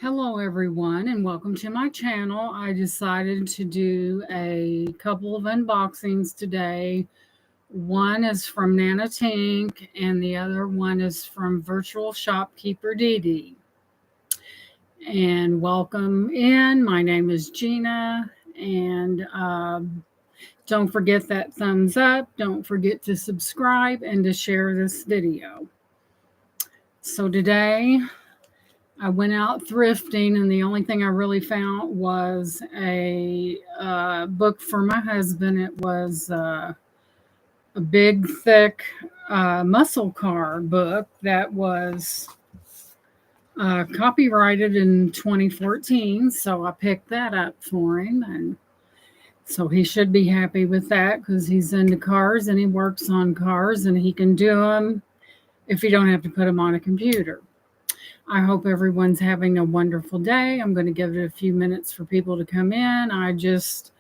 Hello, everyone, and welcome to my channel. I decided to do a couple of unboxings today. One is from Nana Tink, and the other one is from Virtual Shopkeeper Dee. And welcome in. My name is Gina, and don't forget that thumbs up. Don't forget to subscribe and to share this video. So today, I went out thrifting, and the only thing I really found was a book for my husband. It was a big, thick muscle car book that was copyrighted in 2014. So I picked that up for him, and so he should be happy with that because he's into cars and he works on cars, and he can do them if you don't have to put them on a computer. I hope everyone's having a wonderful day. I'm going to give it a few minutes for people to come in. I just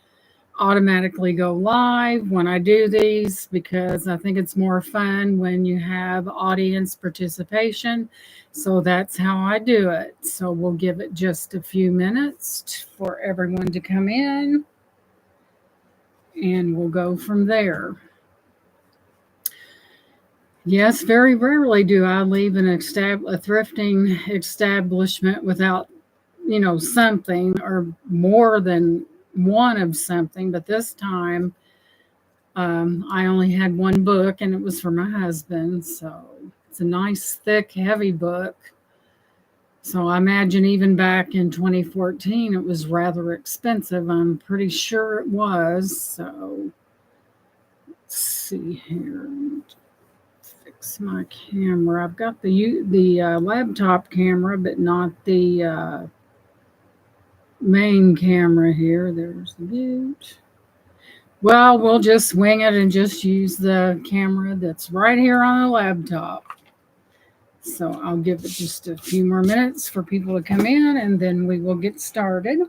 automatically go live when I do these because I think it's more fun when you have audience participation. So that's how I do it. So we'll give it just a few minutes for everyone to come in, and we'll go from there. Yes, very rarely do I leave a thrifting establishment without, something or more than one of something. But this time, I only had one book, and it was for my husband. So it's a nice, thick, heavy book. So I imagine even back in 2014, it was rather expensive. I'm pretty sure it was. So let's see here. My camera. I've got the laptop camera, but not the main camera here. There's the mute. Well, we'll just wing it and just use the camera that's right here on the laptop. So I'll give it just a few more minutes for people to come in, and then we will get started.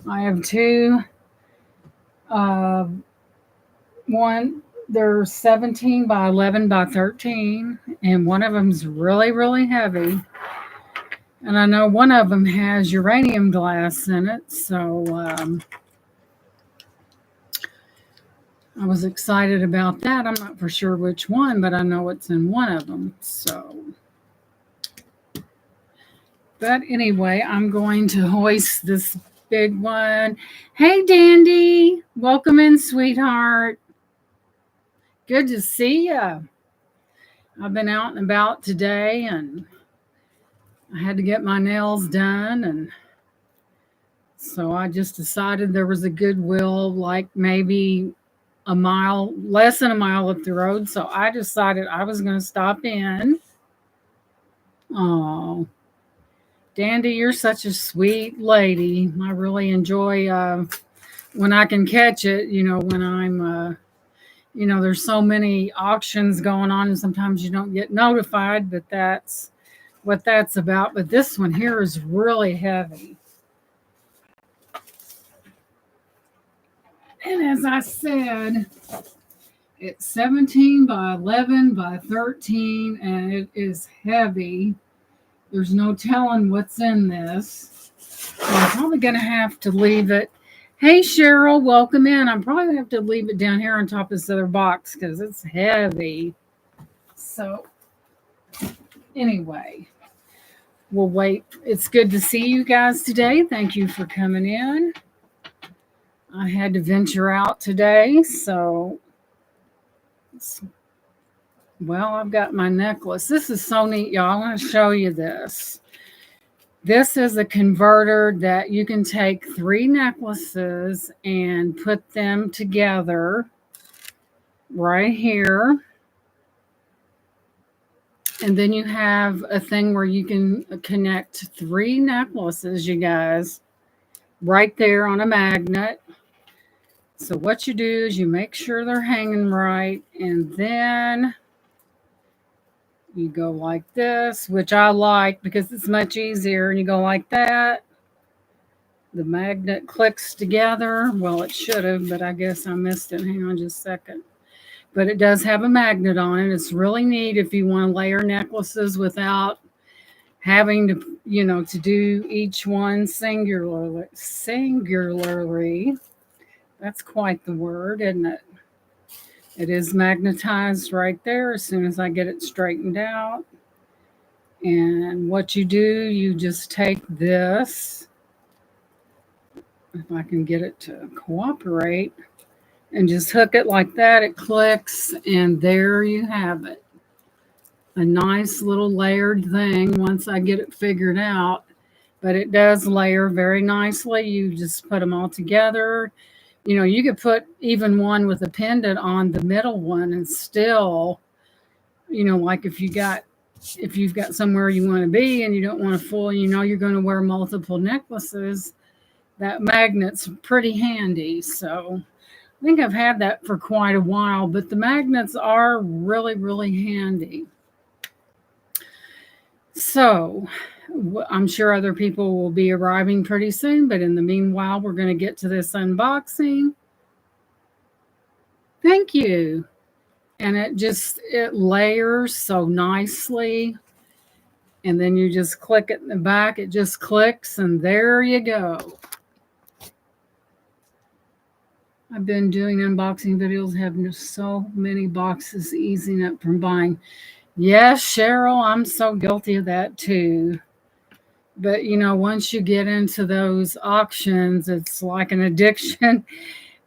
I have two. They're 17 by 11 by 13, and one of them's really, really heavy. And I know one of them has uranium glass in it, so I was excited about that. I'm not for sure which one, but I know it's in one of them. But anyway, I'm going to hoist this big one. Hey, Dandy. Welcome in, sweetheart. Good to see you. I've been out and about today, and I had to get my nails done, and so I just decided there was a Goodwill like maybe less than a mile up the road, so I decided I was going to stop in. Oh, Dandy, you're such a sweet lady. I really enjoy when I can catch it, when I'm there's so many auctions going on, and sometimes you don't get notified, but that's what that's about. But this one here is really heavy. And as I said, it's 17 by 11 by 13, and it is heavy. There's no telling what's in this. So I'm probably going to have to leave it. Hey, Cheryl, welcome in. I'm probably going to have to leave it down here on top of this other box because it's heavy. So anyway, we'll wait. It's good to see you guys today. Thank you for coming in. I had to venture out today, so I've got my necklace. This is so neat, y'all. I want to show you this. This is a converter that you can take 3 necklaces and put them together right here. And then you have a thing where you can connect 3 necklaces, you guys, right there on a magnet. So what you do is you make sure they're hanging right, and then you go like this, which I like because it's much easier. And you go like that. The magnet clicks together. Well, it should have, but I guess I missed it. Hang on just a second. But it does have a magnet on it. It's really neat if you want to layer necklaces without having to, to do each one singularly. That's quite the word, isn't it? It is magnetized right there as soon as I get it straightened out. And what you do, you just take this, if I can get it to cooperate, and just hook it like that. It clicks, and there you have it. A nice little layered thing once I get it figured out. But it does layer very nicely. You just put them all together. You could put even one with a pendant on the middle one and still, like if you've got somewhere you want to be and you don't want to fool, you're going to wear multiple necklaces, that magnet's pretty handy. So I think I've had that for quite a while, but the magnets are really, really handy. So I'm sure other people will be arriving pretty soon, but in the meanwhile, we're going to get to this unboxing. Thank you. And it layers so nicely. And then you just click it in the back. It just clicks, and there you go. I've been doing unboxing videos, having so many boxes easing up from buying. Yes, Cheryl, I'm so guilty of that too. But, once you get into those auctions, it's like an addiction.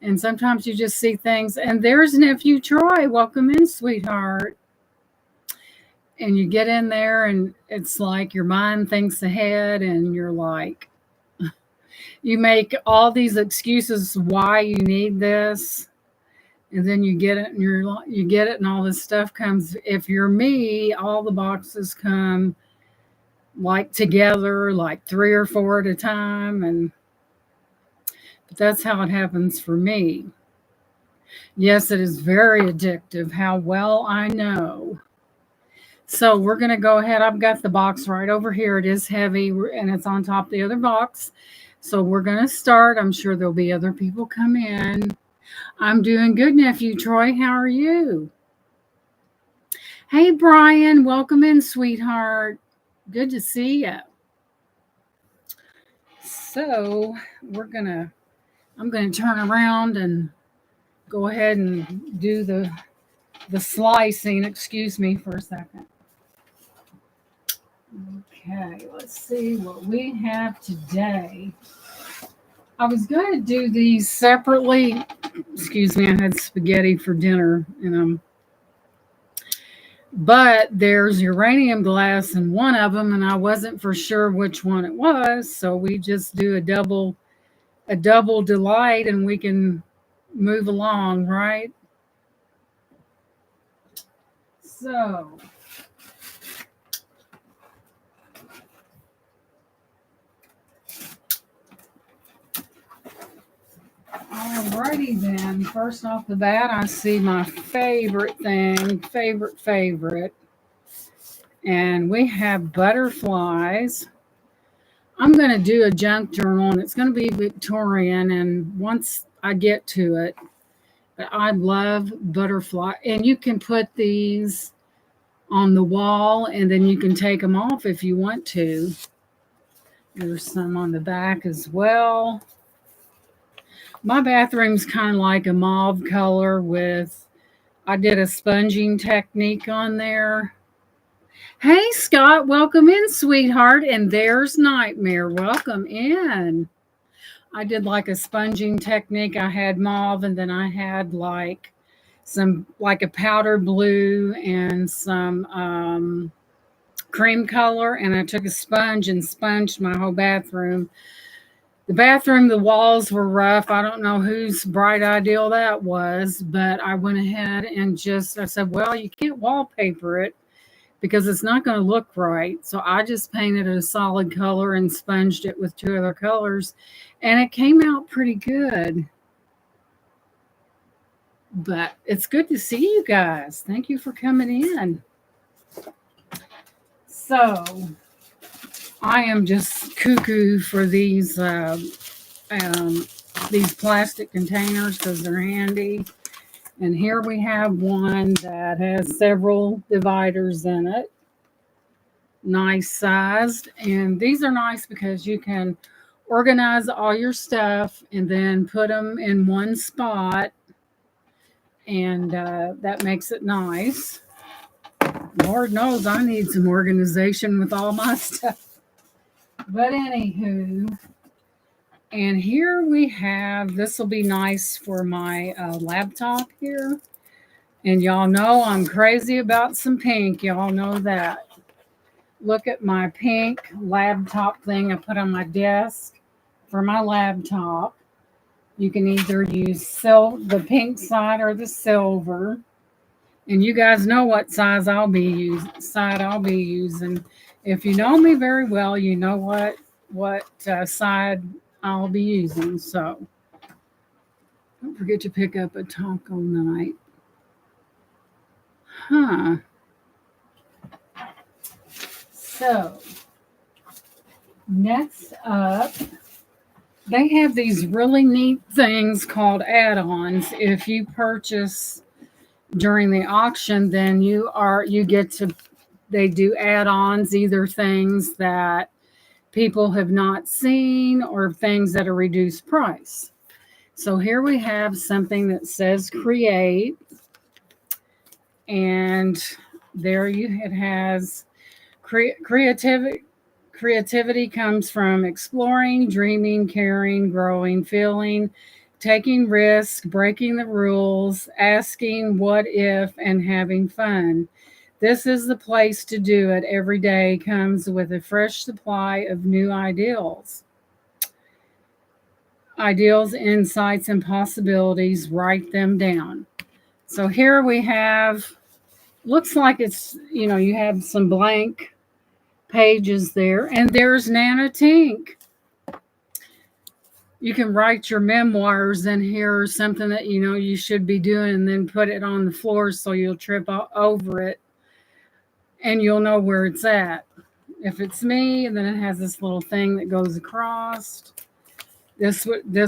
And sometimes you just see things. And there's nephew Troy. Welcome in, sweetheart. And you get in there, and it's like your mind thinks ahead, and you're like, you make all these excuses why you need this. And then you get it, and you get it, and all this stuff comes. If you're me, all the boxes come like together, like 3 or 4 at a time, but that's how it happens for me. Yes, it is very addictive. How well I know. So we're going to go ahead. I've got the box right over here. It is heavy, and it's on top of the other box. So we're going to start. I'm sure there'll be other people come in. I'm doing good, nephew Troy. How are you? Hey, Brian. Welcome in, sweetheart. Good to see you. So I'm going to turn around and go ahead and do the slicing. Excuse me for a second. Okay, let's see what we have today. I was going to do these separately. Excuse me, I had spaghetti for dinner, but there's uranium glass in one of them, and I wasn't for sure which one it was, so we just do a double delight, and we can move along, right? So alrighty then. First off the bat, I see my favorite thing, favorite. And we have butterflies. I'm going to do a junk journal, and it's going to be Victorian. And once I get to it, but I love butterfly. And you can put these on the wall, and then you can take them off if you want to. There's some on the back as well. My bathroom's kind of like a mauve color I did a sponging technique on there. Hey, Scott, welcome in, sweetheart. And there's Nightmare. Welcome in. I did like a sponging technique. I had mauve, and then I had like a powder blue and some cream color. And I took a sponge and sponged my whole bathroom. The walls were rough. I don't know whose bright idea that was, but I went ahead and I said, well, you can't wallpaper it because it's not going to look right. So I just painted it a solid color and sponged it with 2 other colors, and it came out pretty good. But it's good to see you guys. Thank you for coming in. So I am just cuckoo for these plastic containers because they're handy. And here we have one that has several dividers in it. nice sized. And these are nice because you can organize all your stuff and then put them in one spot. And that makes it nice. Lord knows I need some organization with all my stuff. But anywho, and here we have, this will be nice for my laptop here. And y'all know I'm crazy about some pink. Y'all know that. Look at my pink laptop thing I put on my desk for my laptop. You can either use the pink side or the silver. And you guys know what side I'll be using. If you know me very well, you know what side I'll be using. So don't forget to pick up a taco night. Huh. So next up, they have these really neat things called add-ons. If you purchase during the auction, then they do add-ons, either things that people have not seen or things at a reduced price. So here we have something that says create, and it has creativity. Creativity comes from exploring, dreaming, caring, growing, feeling, taking risks, breaking the rules, asking what if, and having fun. This is the place to do it. Every day comes with a fresh supply of new ideals. Ideals, insights, and possibilities. Write them down. So here we have, looks like it's, you have some blank pages there, and there's Nana Tink. You can write your memoirs in here or something that you should be doing, and then put it on the floor so you'll trip over it and you'll know where it's at. If it's me, and then it has this little thing that goes across. This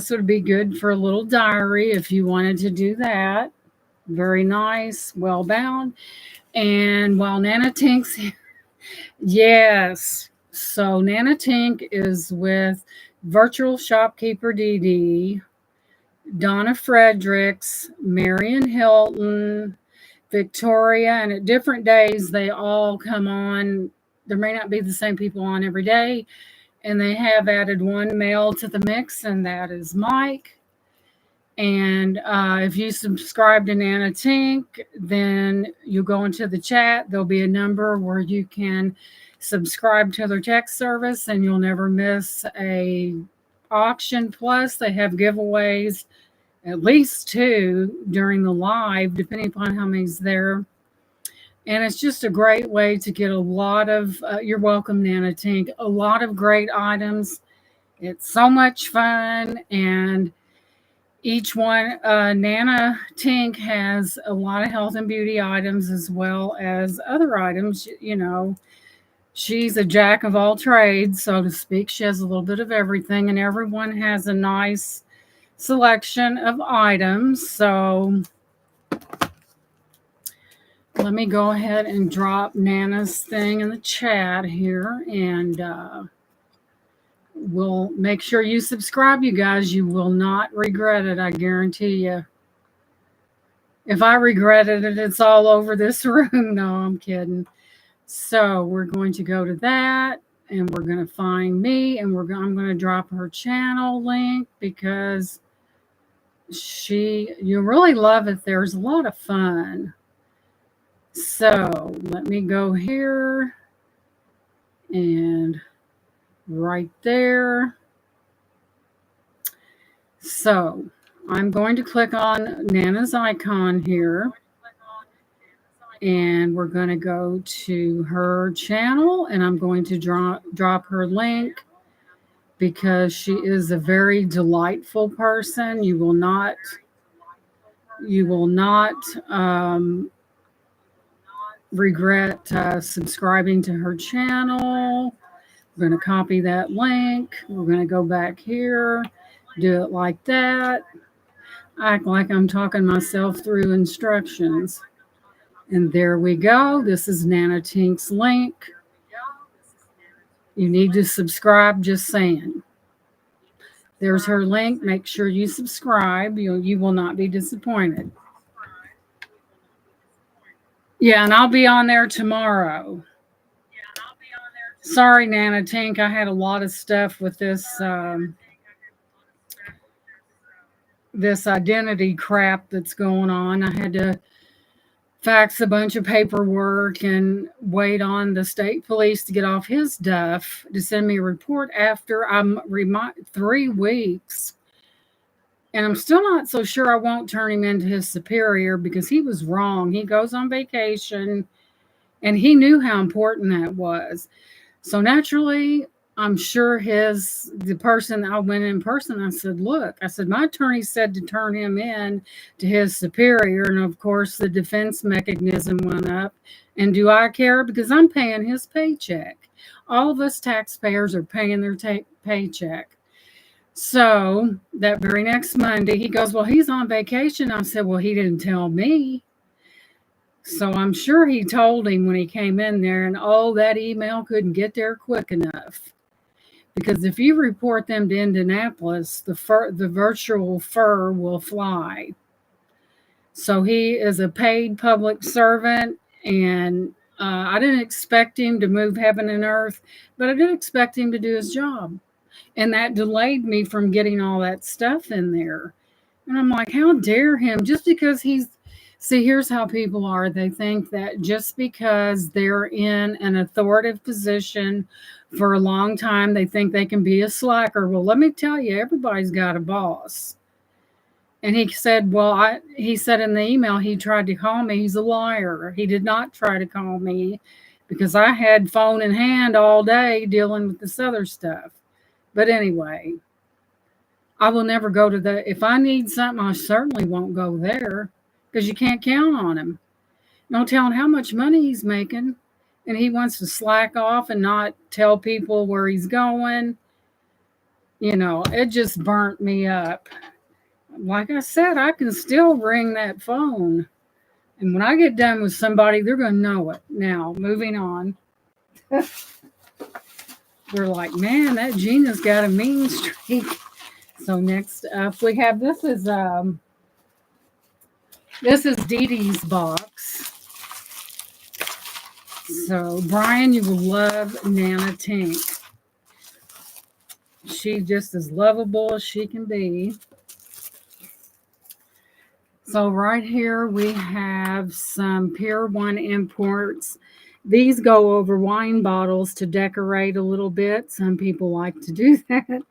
would be good for a little diary if you wanted to do that. Very nice, well bound. And while Nana Tink's here, yes. So Nana Tink is with Virtual Shopkeeper DD, Donna Fredericks, Marion Hilton, Victoria, and at different days they all come on. There may not be the same people on every day, and they have added one male to the mix, and that is Mike. And if you subscribe to Nana Tink, then you go into the chat. There'll be a number where you can subscribe to their text service, and you'll never miss a auction. Plus, they have giveaways, at least 2 during the live, depending upon how many's there. And it's just a great way to get a lot of, you're welcome, Nana Tink, a lot of great items. It's so much fun. And each one, Nana Tink has a lot of health and beauty items as well as other items. She's a jack of all trades, so to speak. She has a little bit of everything, and everyone has a nice selection of items. So let me go ahead and drop Nana's thing in the chat here, and we'll make sure you subscribe, you guys. You will not regret it, I guarantee you. If I regretted it, it's all over this room. No, I'm kidding. So we're going to go to that, and we're going to find me, and I'm going to drop her channel link because you really love it. There's a lot of fun. So let me go here and right there. So I'm going to click on Nana's icon here, and we're going to go to her channel, and I'm going to drop her link because she is a very delightful person. You will not regret subscribing to her channel. We're going to copy that link. We're going to go back here, do it like that, act like I'm talking myself through instructions. And there we go. This is Nana Tink's link. You need to subscribe, just saying. There's her link. Make sure you subscribe. You will not be disappointed. Yeah, and I'll be on there tomorrow. Sorry, Nana Tink. I had a lot of stuff with this identity crap that's going on. I had to fax a bunch of paperwork and wait on the state police to get off his duff to send me a report after 3 weeks. And I'm still not so sure I won't turn him into his superior because he was wrong. He goes on vacation and he knew how important that was. So naturally, I'm sure the person I went in person, I said, look, I said, my attorney said to turn him in to his superior. And of course, the defense mechanism went up. And do I care? Because I'm paying his paycheck. All of us taxpayers are paying their paycheck. So that very next Monday, he goes, well, he's on vacation. I said, well, he didn't tell me. So I'm sure he told him when he came in there, and that email couldn't get there quick enough. Because if you report them to Indianapolis, the virtual fur will fly. So he is a paid public servant, and I didn't expect him to move heaven and earth, but I did expect him to do his job. And that delayed me from getting all that stuff in there. And I'm like, how dare him? Just because see, here's how people are. They think that just because they're in an authoritative position for a long time, they think they can be a slacker. Well, let me tell you, everybody's got a boss. And he said, he said in the email, he tried to call me. He's a liar. He did not try to call me because I had phone in hand all day dealing with this other stuff. But anyway, I will never go to if I need something, I certainly won't go there because you can't count on him. No telling how much money he's making. And he wants to slack off and not tell people where he's going. It just burnt me up. Like I said, I can still ring that phone. And when I get done with somebody, they're going to know it. Now, moving on. They're like, man, that Gina's got a mean streak. So next up, we have this is Dee Dee's box. So Brian, you will love Nana Tink. She just as lovable as she can be. So right here we have some Pier 1 imports. These go over wine bottles to decorate a little bit. Some people like to do that.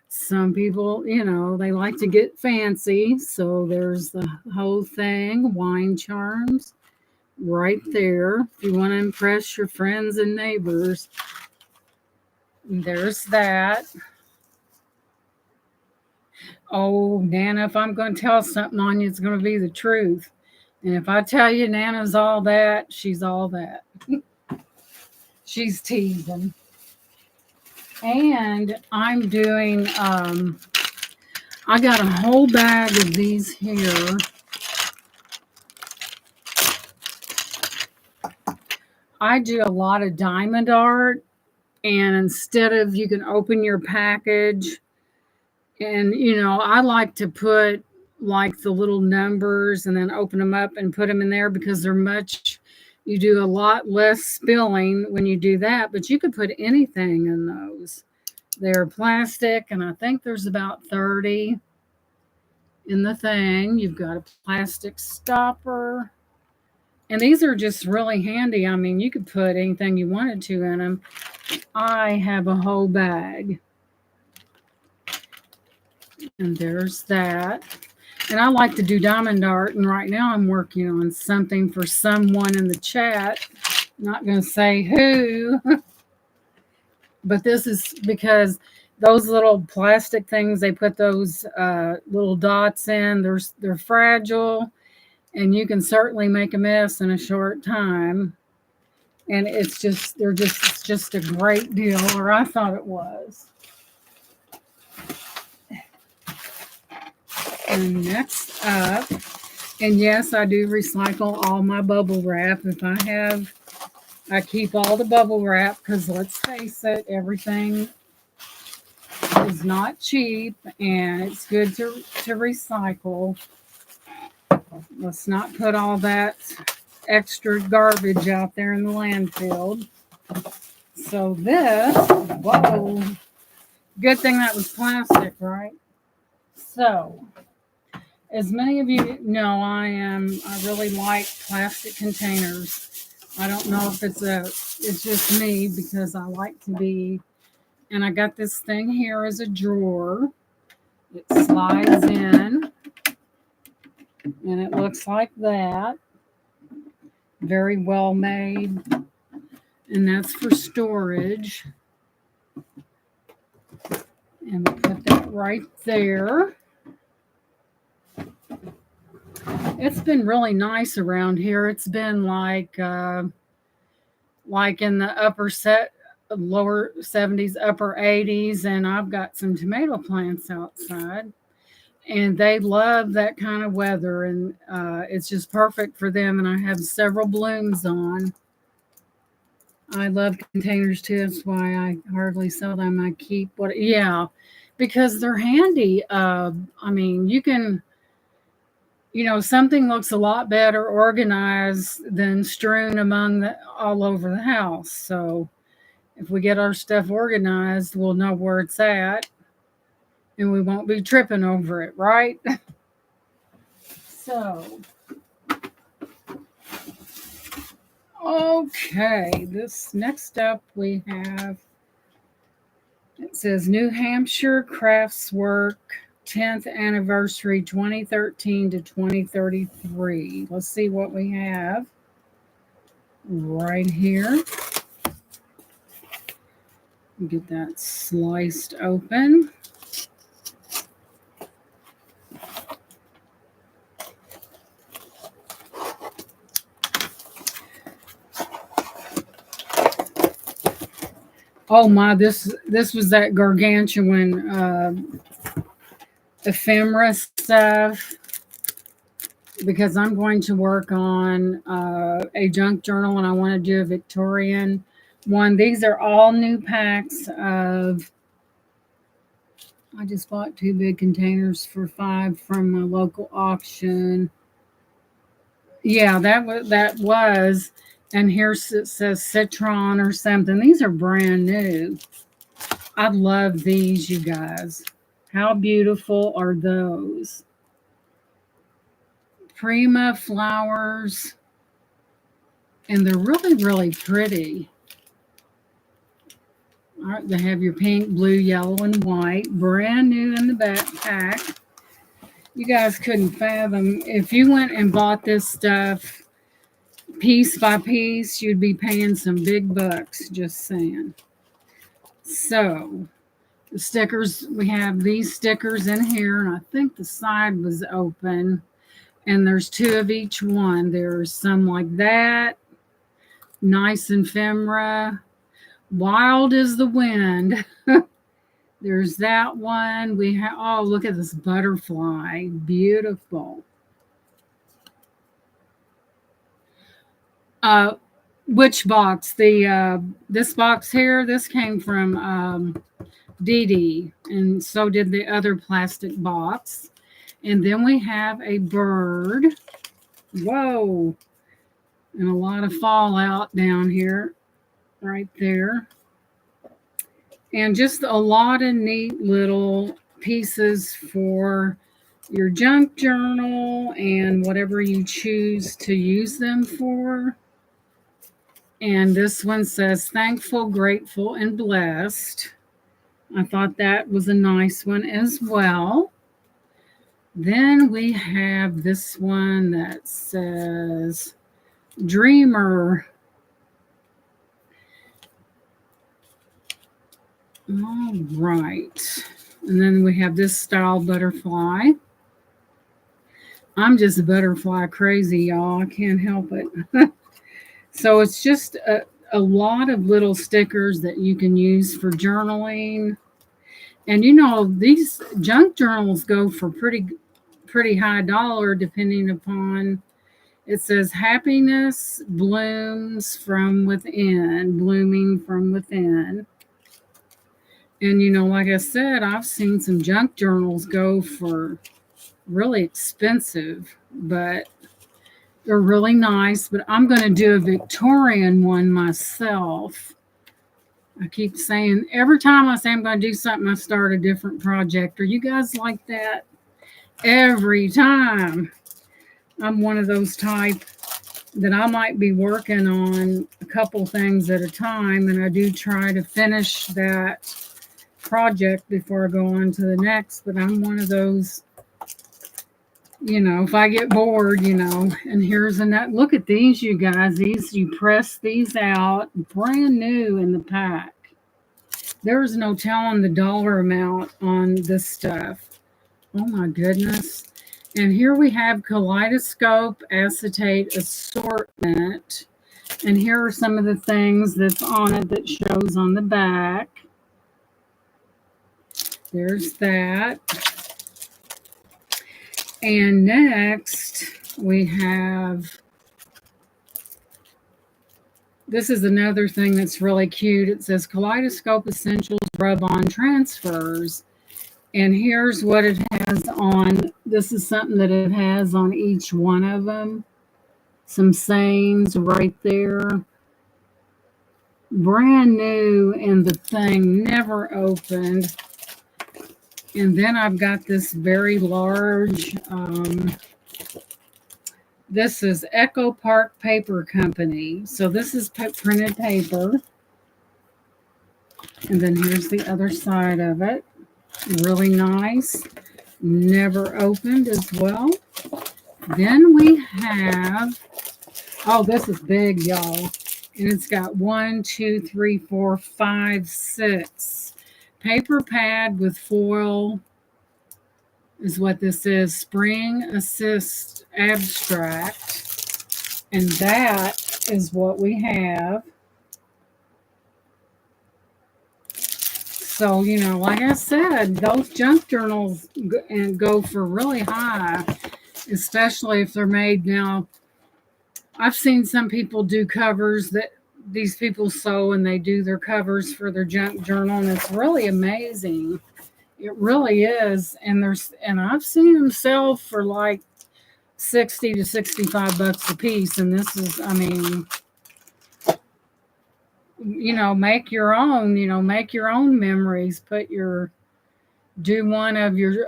Some people, they like to get fancy. So there's the whole thing, wine charms, right there. If you want to impress your friends and neighbors, there's that. Oh, Nana, if I'm going to tell something on you, it's going to be the truth. And if I tell you Nana's all that, she's all that. She's teasing. And I'm doing, I got a whole bag of these here. I do a lot of diamond art. And instead of, you can open your package. And, I like to put like the little numbers and then open them up and put them in there because you do a lot less spilling when you do that, but you could put anything in those. They're plastic, and I think there's about 30 in the thing. You've got a plastic stopper. And these are just really handy. I mean, you could put anything you wanted to in them. I have a whole bag. And there's that. And I like to do diamond art. And right now I'm working on something for someone in the chat. I'm not going to say who. But this is because those little plastic things, they put those little dots in. They're fragile. And you can certainly make a mess in a short time. And it's just a great deal, or I thought it was. And next up, and yes, I do recycle all my bubble wrap. If I have I keep all the bubble wrap because let's face it, everything is not cheap and it's good to recycle. Let's not put all that extra garbage out there in the landfill. So this, whoa, good thing that was plastic, right? So, as many of you know, I really like plastic containers. I don't know if it's just me because I like to be, and I got this thing here as a drawer. It slides in and it looks like that. Very well made. And that's for storage. And we put that right there. It's been really nice around here. It's been like in the lower 70s, upper 80s, and I've got some tomato plants outside, and they love that kind of weather, and it's just perfect for them. And I have several blooms on. I love containers too. That's why I hardly sell them. I keep because they're handy. I mean, you can. Something looks a lot better organized than strewn all over the house. So if we get our stuff organized, we'll know where it's at and we won't be tripping over it, right? So, okay, this next up we have, it says New Hampshire Craftswork 10th anniversary 2013 to 2033. Let's see what we have right here. Get that sliced open. Oh my, this was that gargantuan ephemera stuff, because I'm going to work on a junk journal and I want to do a Victorian one. These are all new packs of, I just bought 2 big containers for $5 from my local auction. Yeah, that was, and here it says Citron or something. These are brand new. I love these, you guys. How beautiful are those? Prima flowers. And they're really, really pretty. All right, they have your pink, blue, yellow, and white. Brand new in the backpack. You guys couldn't fathom. If you went and bought this stuff piece by piece, you'd be paying some big bucks, just saying. So, the stickers, we have these stickers in here, and I think the side was open, and there's 2 of each one. There's some like that, nice ephemera, wild as the wind. There's that one. We have, oh, look at this butterfly, beautiful. Which box? This box here, this came from Dee Dee, and so did the other plastic box. And then we have a bird. Whoa. And a lot of fallout down here, right there. And just a lot of neat little pieces for your junk journal and whatever you choose to use them for. And this one says, thankful, grateful, and blessed. I thought that was a nice one as well. Then we have this one that says, dreamer. All right. And then we have this style butterfly. I'm just butterfly crazy, y'all. I can't help it. So it's just a lot of little stickers that you can use for journaling. And these junk journals go for pretty high dollar, depending upon It says happiness blooms from within, blooming from within. And, like I said, I've seen some junk journals go for really expensive, but they're really nice. But I'm going to do a Victorian one myself. I keep saying, every time I say I'm going to do something, I start a different project. Are you guys like that? Every time. I'm one of those type that I might be working on a couple things at a time, and I do try to finish that project before I go on to the next. But I'm one of those, if I get bored, and here's another. Look at these, you guys. You press these out, brand new in the pack. There's no telling the dollar amount on this stuff. Oh my goodness. And here we have kaleidoscope acetate assortment. And here are some of the things that's on it that shows on the back. There's that. And next we have, this is another thing that's really cute. It says Kaleidoscope Essentials Rub-On Transfers. And here's what it has on. This is something that it has on each one of them. Some sayings right there. Brand new in the thing, never opened. And then I've got this very large, this is Echo Park Paper Company. So this is printed paper. And then here's the other side of it. Really nice. Never opened as well. Then we have, oh, this is big, y'all. And it's got 1, 2, 3, 4, 5, 6. Paper pad with foil is what this is. Spring Assist Abstract. And that is what we have. So, like I said, those junk journals go for really high, especially if they're made now. I've seen some people do covers that these people sew, and they do their covers for their junk journal, and it's really amazing. It really is. And I've seen them sell for like $60 to $65 a piece. And this is, make your own, make your own memories. Do one of your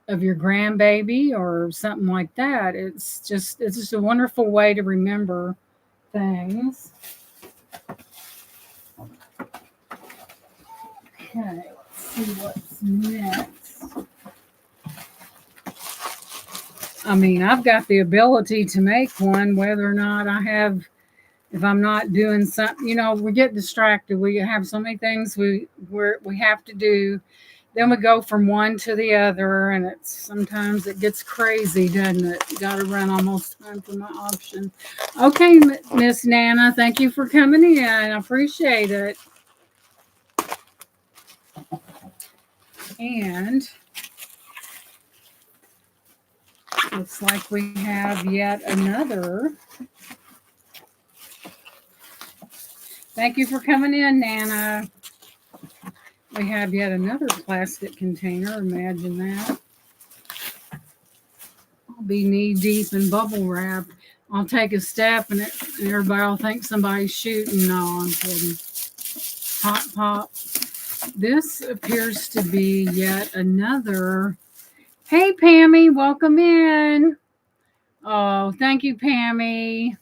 grandbaby or something like that. It's just a wonderful way to remember things. Okay, let's see what's next. I've got the ability to make one, whether or not if I'm not doing something, we get distracted. We have so many things we have to do. Then we go from one to the other, and sometimes it gets crazy, doesn't it? You got to run almost time for my option. Okay, Miss Nana, thank you for coming in. I appreciate it. And looks like we have yet another. Thank you for coming in, Nana. We have yet another plastic container. Imagine that. I'll be knee deep in bubble wrap. I'll take a step and everybody will think somebody's shooting. No, I'm kidding. Pop, pop. This appears to be yet another. Hey, Pammy, welcome in. Oh, thank you, Pammy.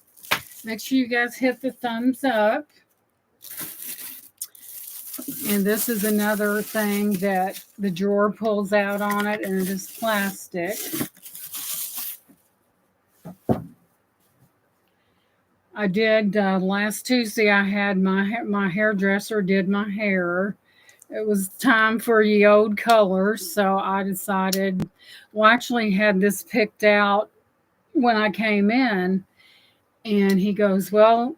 Make sure you guys hit the thumbs up. And this is another thing that the drawer pulls out on it, and it is plastic. I did last Tuesday. I had my hairdresser did my hair. It was time for ye old colors, so I decided. Well, I actually had this picked out when I came in, and he goes, well,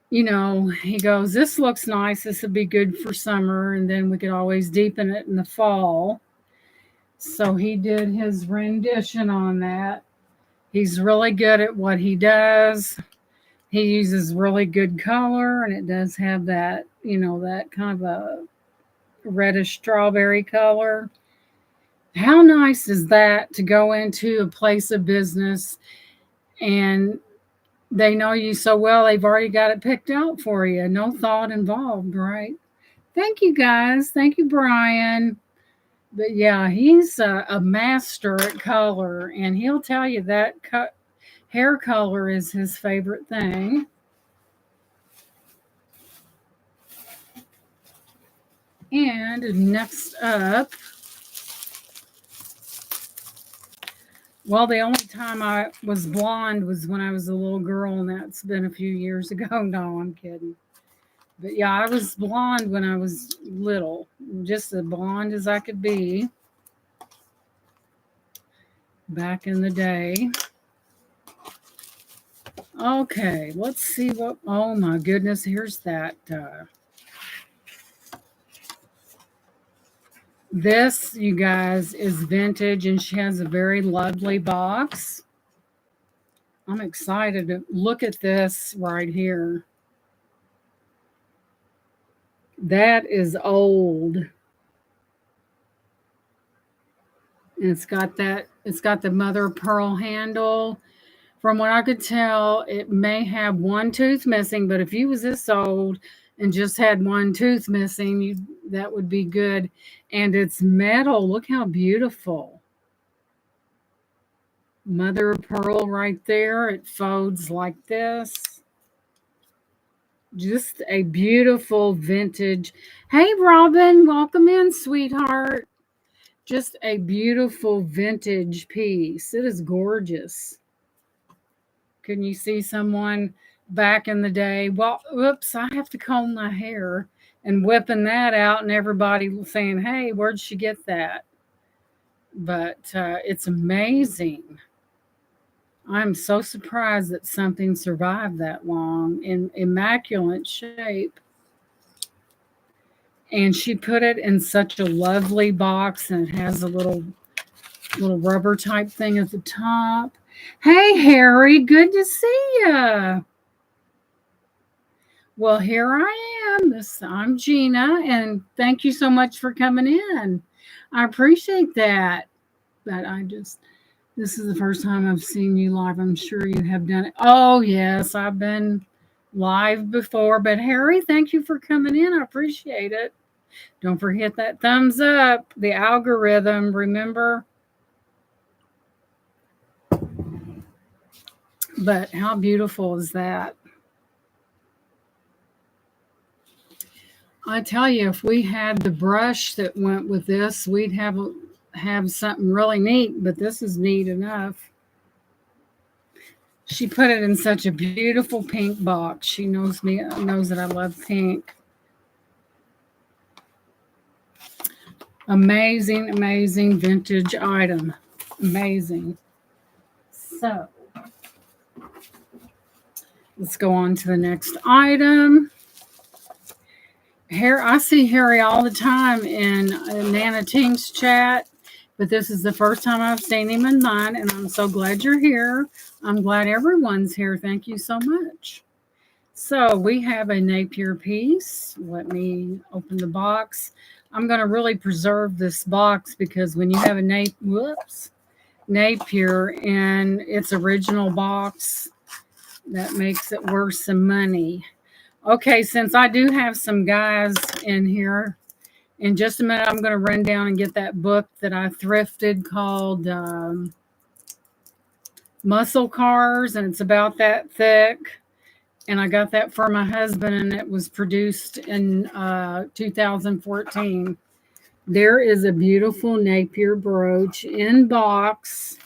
he goes, this looks nice. This would be good for summer, and then we could always deepen it in the fall. So he did his rendition on that. He's really good at what he does. He uses really good color, and it does have that, that kind of a reddish strawberry color. How nice is that to go into a place of business and they know you so well, they've already got it picked out for you. No thought involved, right? Thank you, guys. Thank you, Brian. But yeah, he's a master at color, and he'll tell you that hair color is his favorite thing. And next up, well, the only time I was blonde was when I was a little girl, and that's been a few years ago. No, I'm kidding. But yeah, I was blonde when I was little, just as blonde as I could be back in the day. Okay, let's see what. Oh my goodness, here's that. This, you guys, is vintage, and she has a very lovely box. I'm excited to look at this right here. That is old. And it's got the mother of pearl handle. From what I could tell, it may have one tooth missing, but if you was this old and just had one tooth missing, that would be good. And it's metal. Look how beautiful. Mother of pearl right there. It folds like this. Just a beautiful vintage. Hey, Robin, welcome in, sweetheart. Just a beautiful vintage piece. It is gorgeous. Can you see someone back in the day? Well, oops, I have to comb my hair, and whipping that out, and everybody saying, hey, where'd she get that? But it's amazing. I'm so surprised that something survived that long in immaculate shape. And she put it in such a lovely box, and it has a little rubber type thing at the top. Hey, Harry, good to see you. Well, here I am. I'm Gina, and thank you so much for coming in. I appreciate that. But this is the first time I've seen you live. I'm sure you have done it. Oh, yes, I've been live before. But Harry, thank you for coming in. I appreciate it. Don't forget that thumbs up, the algorithm, remember? But how beautiful is that? I tell you, if we had the brush that went with this, we'd have something really neat, but this is neat enough. She put it in such a beautiful pink box. She knows that I love pink. Amazing, amazing vintage item. Amazing. So let's go on to the next item. I see Harry all the time in Nana Tink's chat, but this is the first time I've seen him in mine, and I'm so glad you're here. I'm glad everyone's here. Thank you so much. So we have a Napier piece. Let me open the box. I'm going to really preserve this box because when you have a Napier in its original box, that makes it worth some money. Okay, since I do have some guys in here, in just a minute, I'm going to run down and get that book that I thrifted called Muscle Cars, and it's about that thick. And I got that for my husband, and it was produced in 2014. There is a beautiful Napier brooch in box.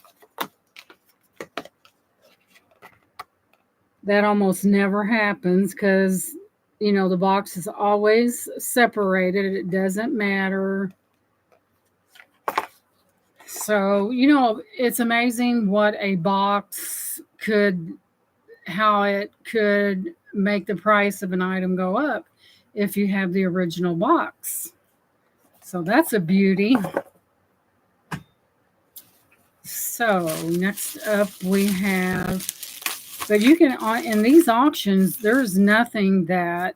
That almost never happens because, the box is always separated. It doesn't matter. So, it's amazing what a box how it could make the price of an item go up if you have the original box. So that's a beauty. So next up we have, but you can, in these auctions, there's nothing that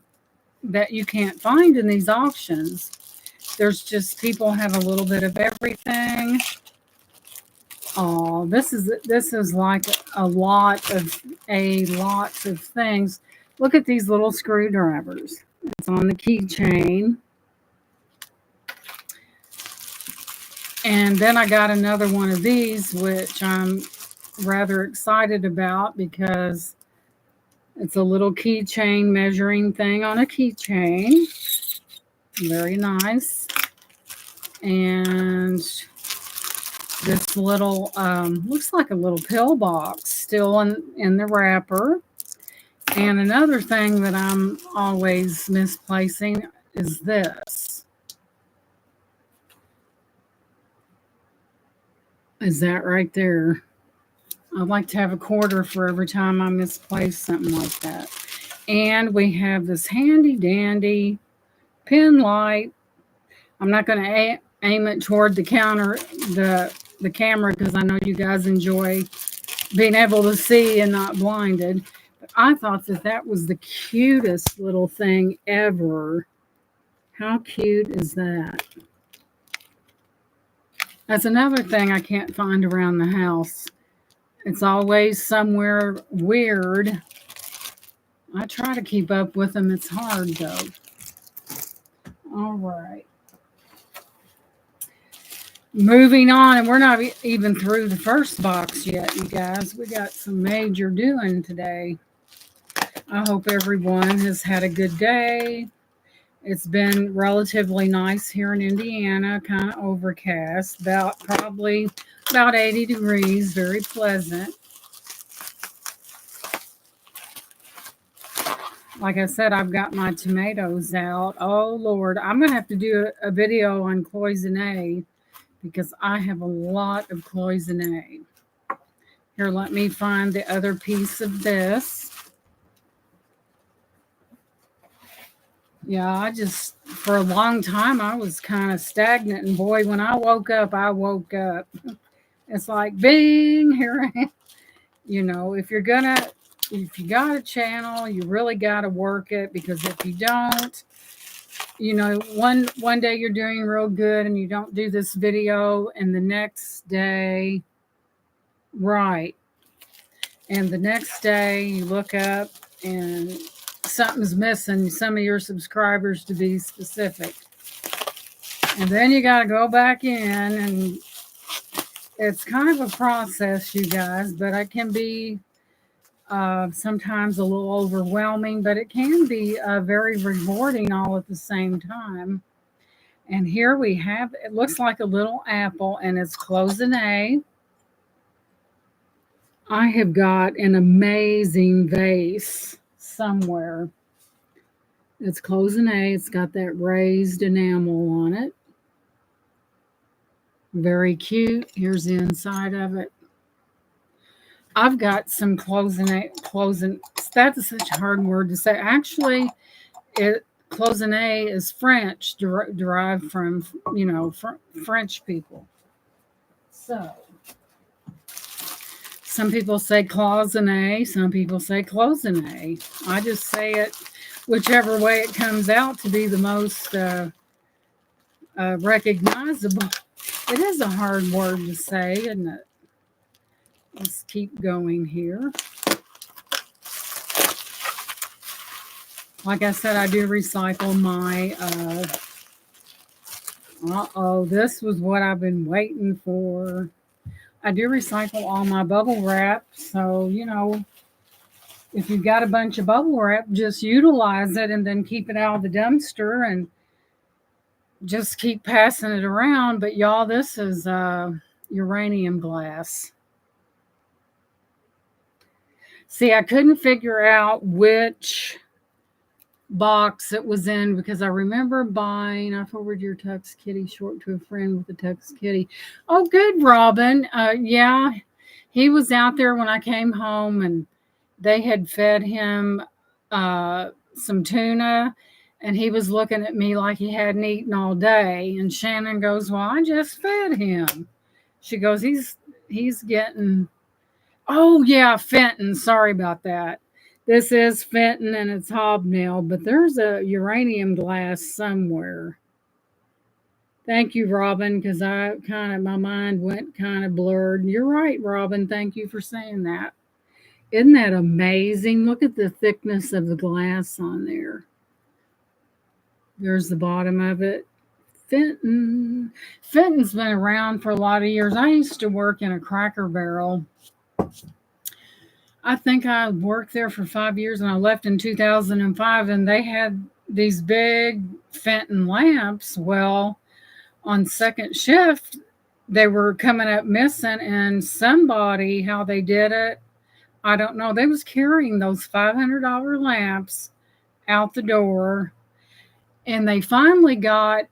you can't find in these auctions. There's just, people have a little bit of everything. Oh, this is like a lot of things. Look at these little screwdrivers. It's on the keychain. And then I got another one of these, which I'm rather excited about because it's a little keychain measuring thing on a keychain. Very nice. And this little, looks like a little pill box still in the wrapper. And another thing that I'm always misplacing is this. Is that right there? I'd like to have a quarter for every time I misplace something like that. And we have this handy dandy pin light. I'm not going to aim it toward the counter, the camera, because I know you guys enjoy being able to see and not blinded. But I thought that was the cutest little thing ever. How cute is that? That's another thing I can't find around the house. It's always somewhere weird. I try to keep up with them. It's hard, though. All right. Moving on, and we're not even through the first box yet, you guys. We got some major doing today. I hope everyone has had a good day. It's been relatively nice here in Indiana, kind of overcast, probably about 80 degrees, very pleasant. Like I said, I've got my tomatoes out. Oh, Lord. I'm going to have to do a video on cloisonne because I have a lot of cloisonne. Here, let me find the other piece of this. Yeah, for a long time, I was kind of stagnant. And boy, when I woke up. It's like, bing, here I am. You know, if you got a channel, you really got to work it, because if you don't, you know, one day you're doing real good and you don't do this video, and the next day, right. And the next day you look up and something's missing, some of your subscribers to be specific. And then you got to go back in, and it's kind of a process, you guys, but it can be sometimes a little overwhelming, but it can be very rewarding all at the same time. And here we have, it looks like a little apple, and it's cloisonne. I have got an amazing vase somewhere. It's cloisonne. It's got that raised enamel on it. Very cute. Here's the inside of it. I've got some cloisonne. That's such a hard word to say. Actually, cloisonne is French, derived from, French people. So, some people say cloisonne, some people say cloisonne. I just say it whichever way it comes out to be the most recognizable. It is a hard word to say, isn't it? Let's keep going here. Like I said, I do recycle my, this was what I've been waiting for. I do recycle all my bubble wrap. So, if you've got a bunch of bubble wrap, just utilize it and then keep it out of the dumpster and just keep passing it around. But y'all, this is uranium glass. See, I couldn't figure out which box it was in, because I remember buying, I forwarded your Tux Kitty short to a friend with a Tux Kitty. Oh, good, Robin. Yeah, he was out there when I came home, and they had fed him some tuna, and he was looking at me like he hadn't eaten all day. And Shannon goes, well, I just fed him. She goes, he's getting. Oh yeah, Fenton. Sorry about that. This is Fenton and it's hobnail, but there's a uranium glass somewhere. Thank you, Robin, because my mind went kind of blurred. You're right, Robin. Thank you for saying that. Isn't that amazing? Look at the thickness of the glass on there. There's the bottom of it. Fenton. Fenton's been around for a lot of years. I used to work in a Cracker Barrel. I think I worked there for 5 years and I left in 2005, and they had these big Fenton lamps. Well, on second shift, they were coming up missing, and somebody, how they did it, I don't know. They was carrying those $500 lamps out the door, and they finally got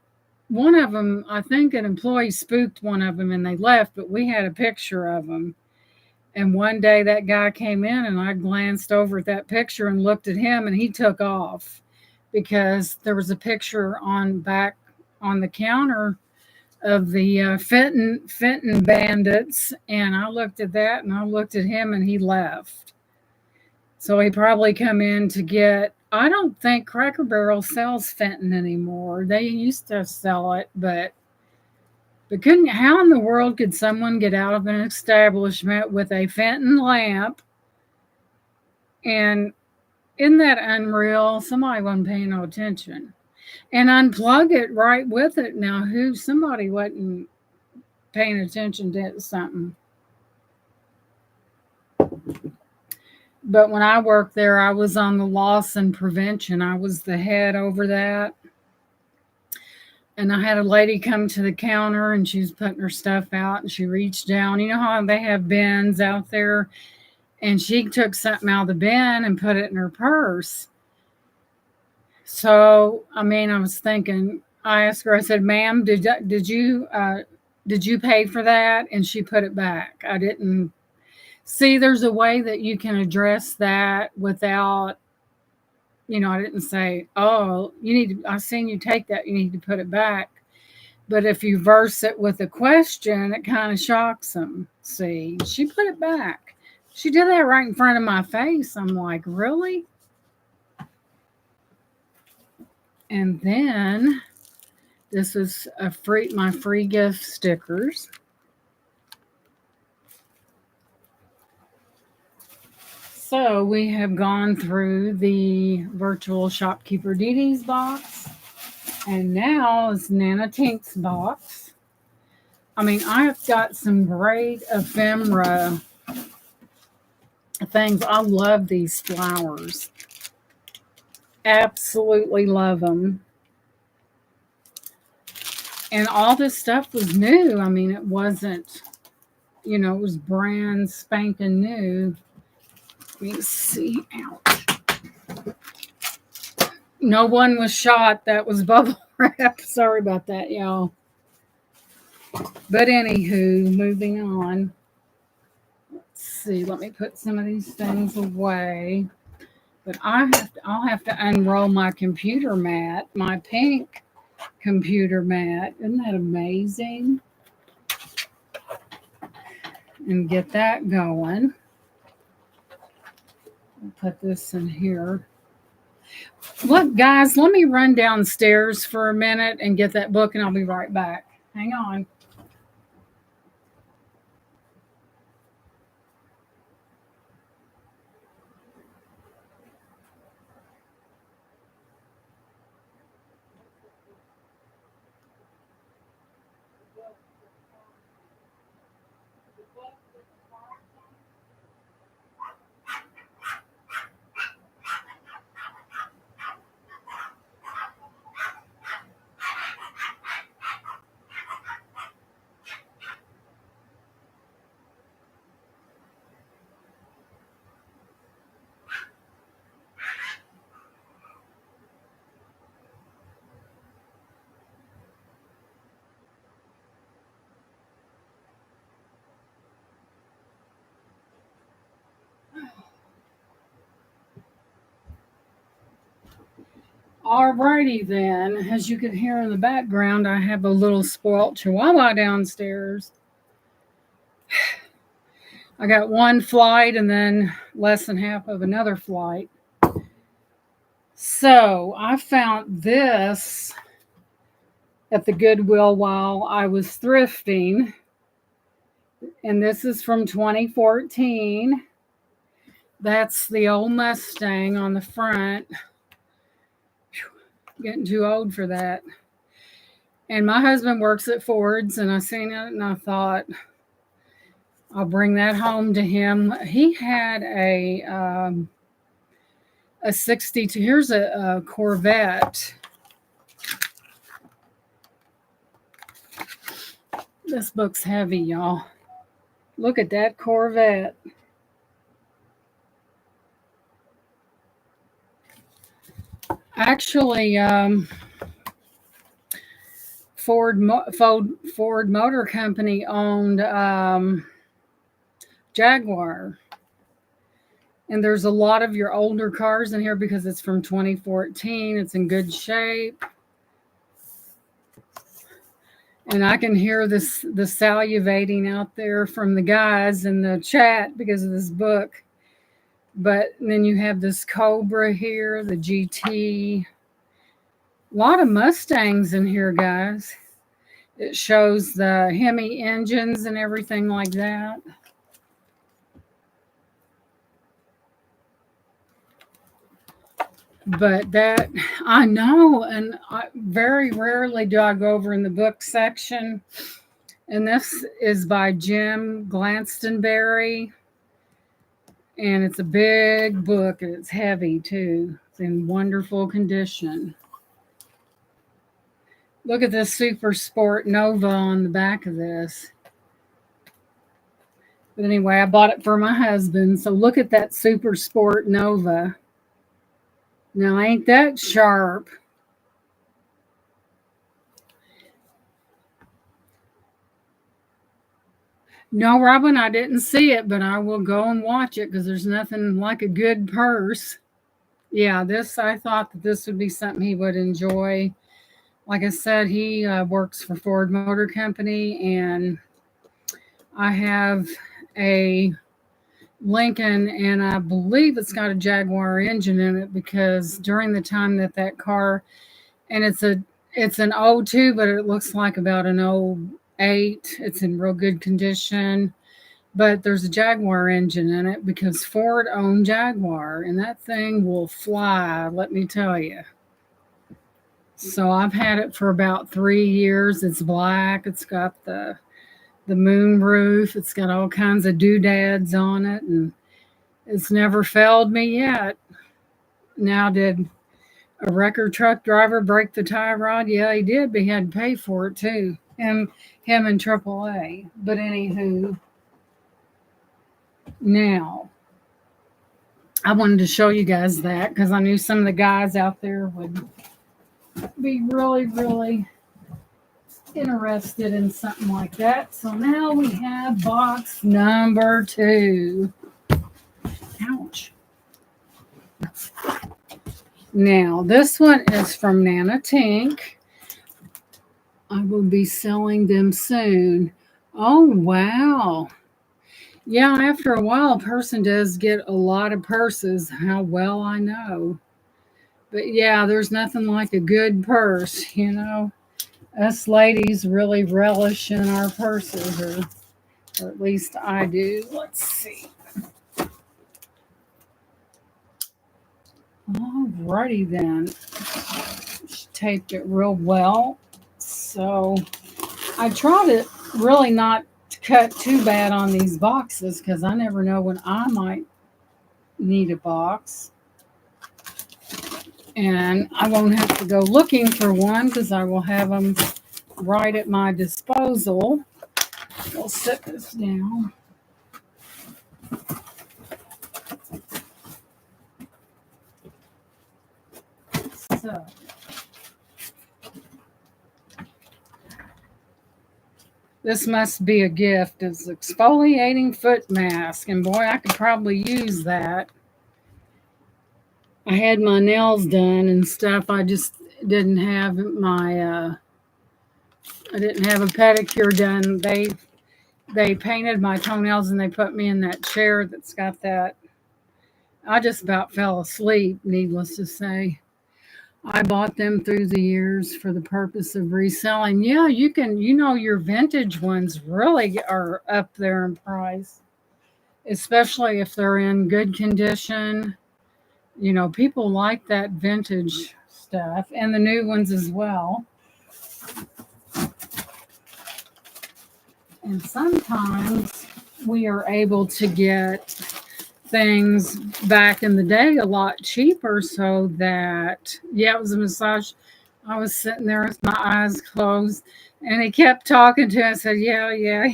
one of them. I think an employee spooked one of them and they left, but we had a picture of them. And one day that guy came in and I glanced over at that picture and looked at him and he took off because there was a picture on back on the counter of the Fenton bandits. And I looked at that and I looked at him and he left. So he probably come in to get, I don't think Cracker Barrel sells Fenton anymore. They used to sell it, but couldn't, how in the world could someone get out of an establishment with a Fenton lamp? And isn't that unreal? Somebody wasn't paying no attention. And unplug it right with it. Now, somebody wasn't paying attention to something. But when I worked there, I was on the loss and prevention. I was the head over that. And I had a lady come to the counter and she was putting her stuff out and she reached down. You know how they have bins out there? And she took something out of the bin and put it in her purse. So, I mean, I was thinking, I asked her, I said, ma'am, did you pay for that? And she put it back. I didn't see, there's a way that you can address that without, I didn't say, oh, I've seen you take that, you need to put it back. But if you verse it with a question, it kind of shocks them. See, she put it back. She did that right in front of my face. I'm like, really? And then this is my free gift stickers. So we have gone through the virtual Shopkeeper Dee Dee's box, and now it's Nana Tink's box. I mean, I've got some great ephemera things. I love these flowers. Absolutely love them. And all this stuff was new. I mean, it wasn't, it was brand spanking new. Let me see. Ouch. No one was shot. That was bubble wrap. Sorry about that, y'all. But anywho, moving on. Let's see. Let me put some of these things away. But I'll have to unroll my computer mat, my pink computer mat. Isn't that amazing? And get that going. I'll put this in here. Look, guys, let me run downstairs for a minute and get that book, and I'll be right back. Hang on. Alrighty then. As you can hear in the background, I have a little spoiled chihuahua downstairs. I got one flight and then less than half of another flight. So I found this at the Goodwill while I was thrifting. And this is from 2014. That's the old Mustang on the front. Getting too old for that. And my husband works at Ford's, and I seen it and I thought I'll bring that home to him. He had a 62. Here's a Corvette. This book's heavy, y'all. Look at that Corvette. Actually, Ford Motor Company owned Jaguar. And there's a lot of your older cars in here because it's from 2014. It's in good shape. And I can hear the salivating out there from the guys in the chat because of this book. But then you have this Cobra here, the GT. A lot of Mustangs in here, guys. It shows the Hemi engines and everything like that. But that, I know, and very rarely do I go over in the book section. And this is by Jim Glastonbury. And it's a big book, and it's heavy, too. It's in wonderful condition. Look at this Super Sport Nova on the back of this. But anyway, I bought it for my husband. So look at that Super Sport Nova. Now, ain't that sharp? No, Robin, I didn't see it, but I will go and watch it because there's nothing like a good purse. Yeah, I thought that this would be something he would enjoy. Like I said, he works for Ford Motor Company, and I have a Lincoln, and I believe it's got a Jaguar engine in it because during the time that car, and it's an 02, but it looks like about an 08. It's in real good condition, but there's a Jaguar engine in it because Ford owned Jaguar, and that thing will fly, let me tell you. So I've had it for about 3 years. It's black. It's got the moon roof. It's got all kinds of doodads on it, and it's never failed me yet. Now, did a record truck driver break the tie rod? Yeah, he did, but he had to pay for it too. Him and AAA. But anywho, now I wanted to show you guys that because I knew some of the guys out there would be really, really interested in something like that. So now we have box number 2. Ouch. Now, this one is from Nana Tink. I will be selling them soon. Oh, wow. Yeah, after a while, a person does get a lot of purses. How well I know. But yeah, there's nothing like a good purse, you know. Us ladies really relish in our purses, or at least I do. Let's see. Alrighty then. She taped it real well. So I try to really not cut too bad on these boxes because I never know when I might need a box. And I won't have to go looking for one because I will have them right at my disposal. We'll set this down. So, this must be a gift. It's exfoliating foot mask. And boy, I could probably use that. I had my nails done and stuff. I just didn't have I didn't have a pedicure done. they painted my toenails and they put me in that chair that's got that. I just about fell asleep, needless to say. I bought them through the years for the purpose of reselling. Yeah, you can, your vintage ones really are up there in price, especially if they're in good condition. People like that vintage stuff and the new ones as well. And sometimes we are able to get things back in the day a lot cheaper so that, yeah, it was a massage. I was sitting there with my eyes closed and he kept talking to me. I said, yeah, yeah.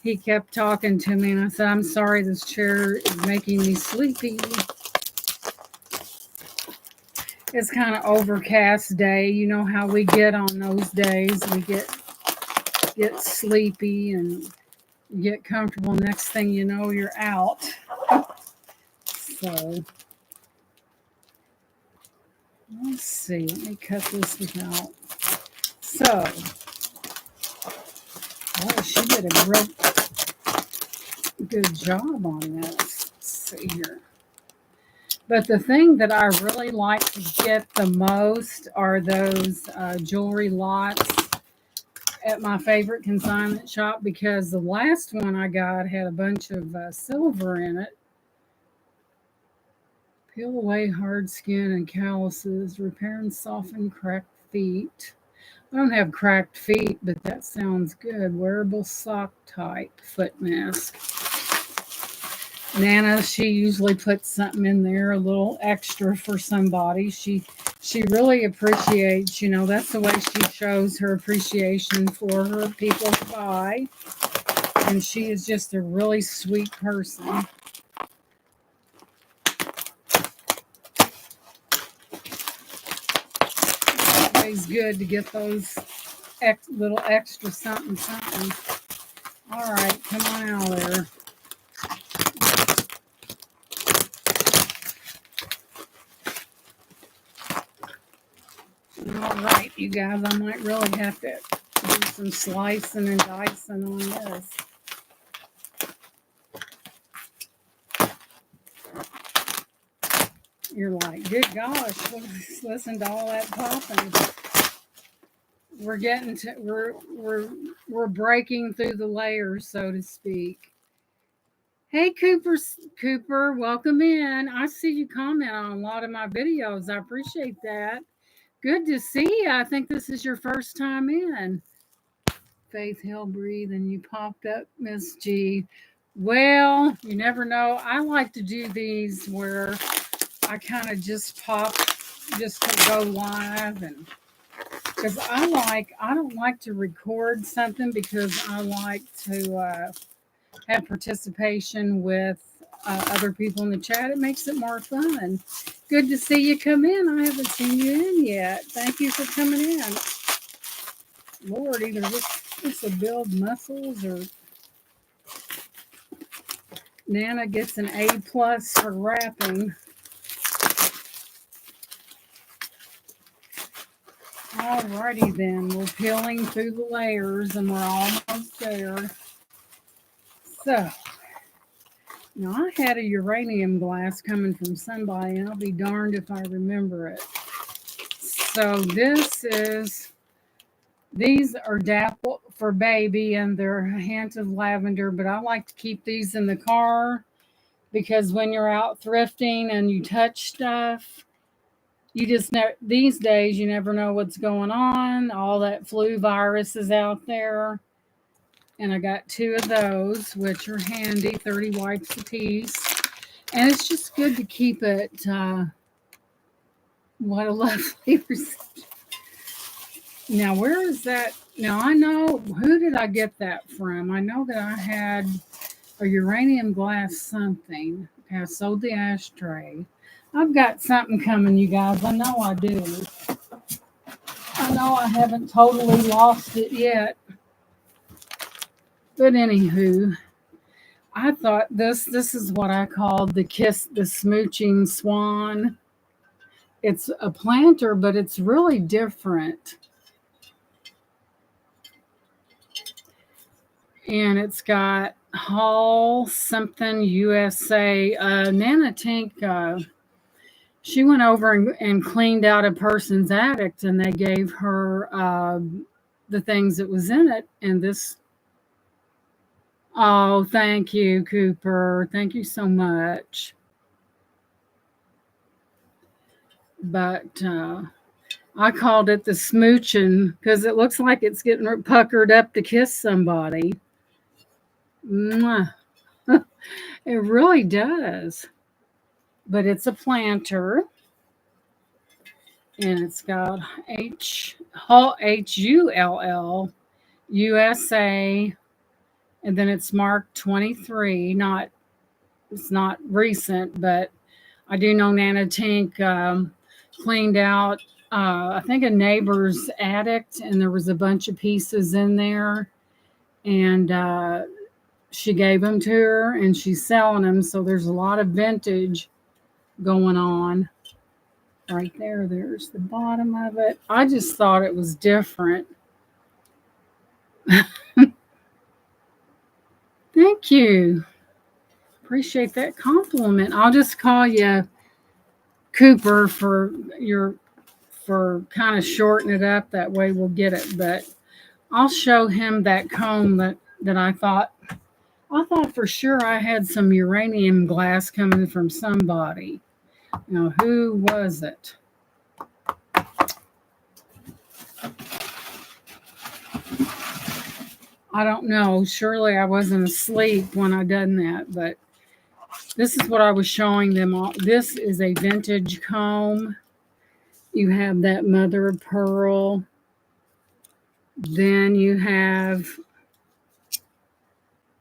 He kept talking to me and I said, I'm sorry, this chair is making me sleepy. It's kind of overcast day. You know how we get on those days. We get sleepy and get comfortable. Next thing you know, you're out. So let's see. Let me cut this without. So, oh, she did a real good job on this. Let's see here. But the thing that I really like to get the most are those jewelry lots at my favorite consignment shop, because the last one I got had a bunch of silver in it. Peel away hard skin and calluses, repair and soften cracked feet. I don't have cracked feet, but that sounds good. Wearable sock type foot mask. Nana, she usually puts something in there, a little extra for somebody. She really appreciates, that's the way she shows her appreciation for her people to buy. And she is just a really sweet person. It's always good to get those little extra something. All right, come on out there. All right, you guys, I might really have to do some slicing and dicing on this. You're like, good gosh, listen to all that popping. We're getting to we're breaking through the layers, so to speak. Hey Cooper, welcome in. I see you comment on a lot of my videos. I appreciate that. Good to see you. I think this is your first time in. Faith Hill breathe and you popped up, Miss G. Well, you never know. I like to do these where I kind of just pop just to go live, and because I don't like to record something because I like to have participation with other people in the chat. It makes it more fun. Good to see you come in. I haven't seen you in yet. Thank you for coming in. Lord, either this will build muscles or Nana gets an A+ for wrapping. Alrighty then, we're peeling through the layers and we're almost there. So, now I had a uranium glass coming from somebody, and I'll be darned if I remember it. So these are dapple for baby, and they're a hint of lavender, but I like to keep these in the car because when you're out thrifting and you touch stuff, you just these days you never know what's going on. All that flu virus is out there. And I got 2 of those, which are handy, 30 wipes a piece. And it's just good to keep it. What a lovely reception. Now, where is that? Now, I know, who did I get that from? I know that I had a uranium glass something. Okay, I sold the ashtray. I've got something coming, you guys. I know I do. I know I haven't totally lost it yet. But anywho, I thought this is what I called the smooching swan. It's a planter, but it's really different. and it's got Hall something USA. Nana Tink, she went over and cleaned out a person's attic, and they gave her the things that was in it. And this, oh, thank you, Cooper. Thank you so much. But I called it the smooching because it looks like it's getting puckered up to kiss somebody. Mwah. It really does. But it's a planter, and it's got Hull USA, and then it's marked 23. Not It's not recent, but I do know Nana Tink cleaned out I think a neighbor's attic, and there was a bunch of pieces in there, and she gave them to her, and she's selling them. So there's a lot of vintage going on. Right there, there's the bottom of it. I just thought it was different. Thank you. Appreciate that compliment. I'll just call you Cooper for kind of shorten it up. That way we'll get it. But I'll show him that comb that I thought for sure I had some uranium glass coming from somebody. Now, who was it? I don't know. Surely I wasn't asleep when I done that, but this is what I was showing them all. This is a vintage comb. You have that mother of pearl. Then you have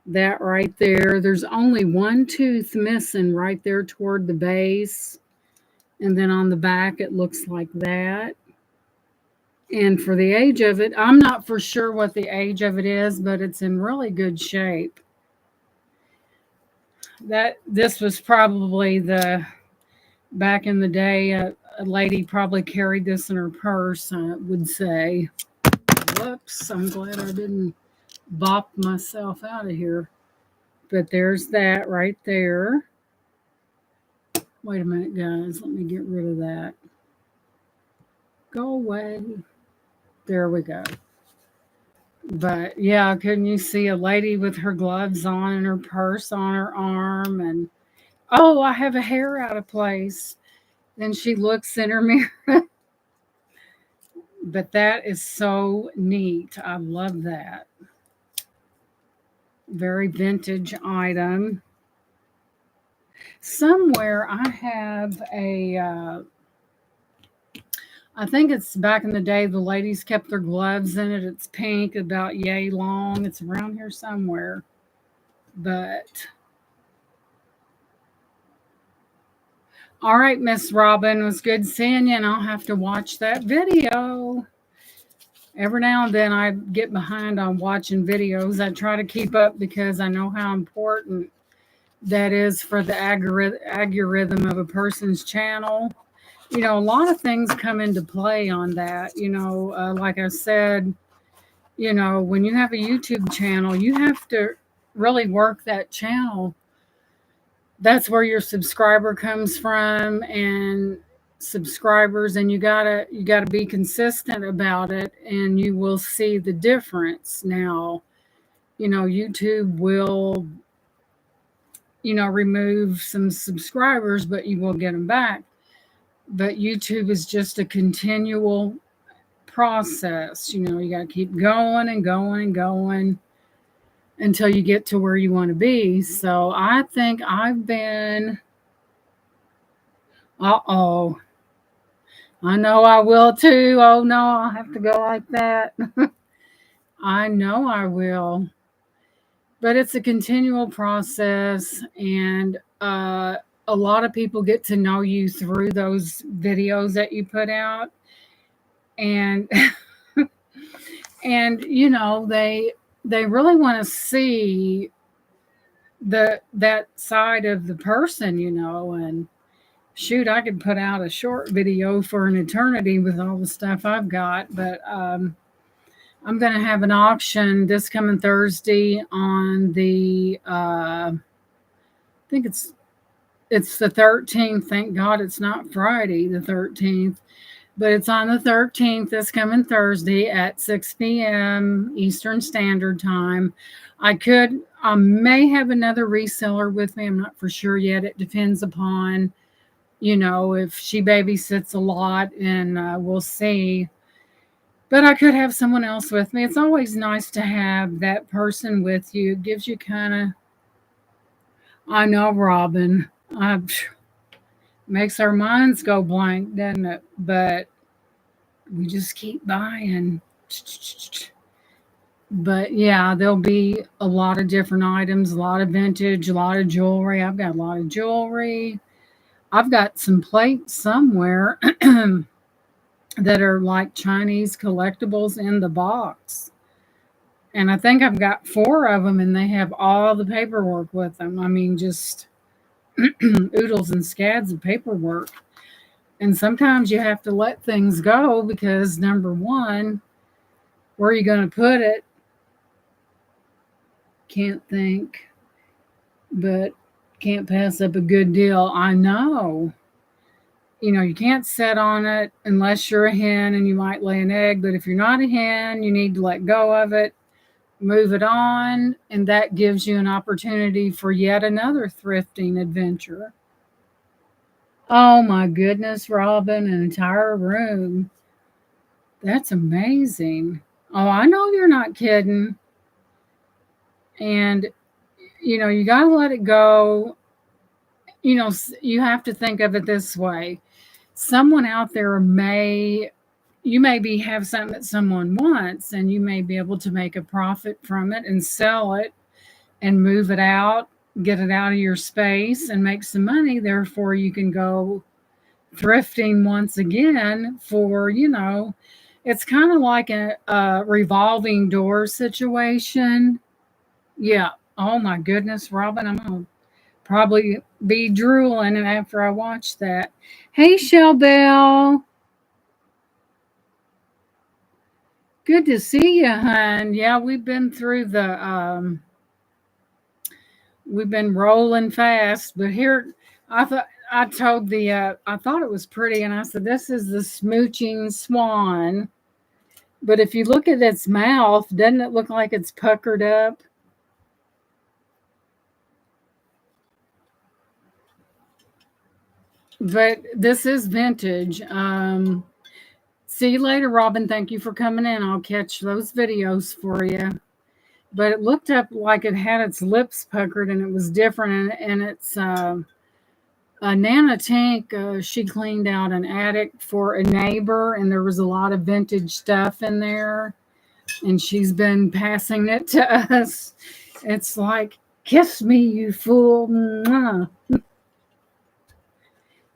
that right there. There's only one tooth missing right there toward the base. And then on the back, it looks like that. And for the age of it, I'm not for sure what the age of it is, but it's in really good shape. This was probably back in the day, a lady probably carried this in her purse, I would say. Whoops, I'm glad I didn't bop myself out of here. But there's that right there. Wait a minute, guys. Let me get rid of that. Go away. There we go. But yeah, couldn't you see a lady with her gloves on and her purse on her arm? And oh, I have a hair out of place. Then she looks in her mirror. But that is so neat. I love that. Very vintage item. Somewhere I have I think it's back in the day the ladies kept their gloves in it. It's pink, about yay long. It's around here somewhere. But all right, Miss Robin, it was good seeing you, and I'll have to watch that video. Every now and then I get behind on watching videos. I try to keep up because I know how important that is for the algorithm of a person's channel. You know, a lot of things come into play on that. You know, like I said, you know, when you have a YouTube channel, you have to really work that channel. That's where your subscriber comes from, and subscribers, and you gotta be consistent about it, and you will see the difference. Now, you know, YouTube will, you know, remove some subscribers, but you will get them back. But YouTube is just a continual process. You know, you got to keep going and going and going until you get to where you want to be. So I think I've been, uh-oh, I know I will too. Oh no, I'll have to go like that. I know I will. But it's a continual process, and a lot of people get to know you through those videos that you put out. And and you know, they really want to see that side of the person, you know. And shoot, I could put out a short video for an eternity with all the stuff I've got, but I'm going to have an auction this coming Thursday on the I think it's the 13th. Thank God it's not Friday the 13th, but it's on the 13th this coming Thursday at 6 p.m. Eastern Standard Time. I may have another reseller with me. I'm not for sure yet. It depends upon, if she babysits a lot, and we'll see. But I could have someone else with me. It's always nice to have that person with you. It gives you kind of, I know, Robin, makes our minds go blank, doesn't it? But we just keep buying. But yeah, there'll be a lot of different items, a lot of vintage, a lot of jewelry. I've got a lot of jewelry. I've got some plates somewhere that are like Chinese collectibles in the box. And I think I've got 4 of them, and they have all the paperwork with them. I mean, just oodles and scads of paperwork. And sometimes you have to let things go because, number one, where are you going to put it? Can't think, but can't pass up a good deal. I know. You can't sit on it unless you're a hen and you might lay an egg. But if you're not a hen, you need to let go of it, move it on, and that gives you an opportunity for yet another thrifting adventure. Oh my goodness, Robin, an entire room. That's amazing. Oh, I know you're not kidding. And, you got to let it go. You have to think of it this way. Someone out there you maybe have something that someone wants, and you may be able to make a profit from it and sell it and move it out, get it out of your space and make some money. Therefore, you can go thrifting once again it's kind of like a revolving door situation. Yeah. Oh my goodness, Robin, I'm going to probably be drooling after I watch that. Hey, Shell Bell. Good to see you, hon. Yeah, we've been rolling fast, but here I thought it was pretty, and I said, this is the smooching swan. But if you look at its mouth, doesn't it look like it's puckered up? But this is vintage. See you later, Robin. Thank you for coming in. I'll catch those videos for you. But it looked up like it had its lips puckered, and it was different. And it's Nana Tink. She cleaned out an attic for a neighbor, and there was a lot of vintage stuff in there. And she's been passing it to us. It's like, kiss me, you fool. Mwah.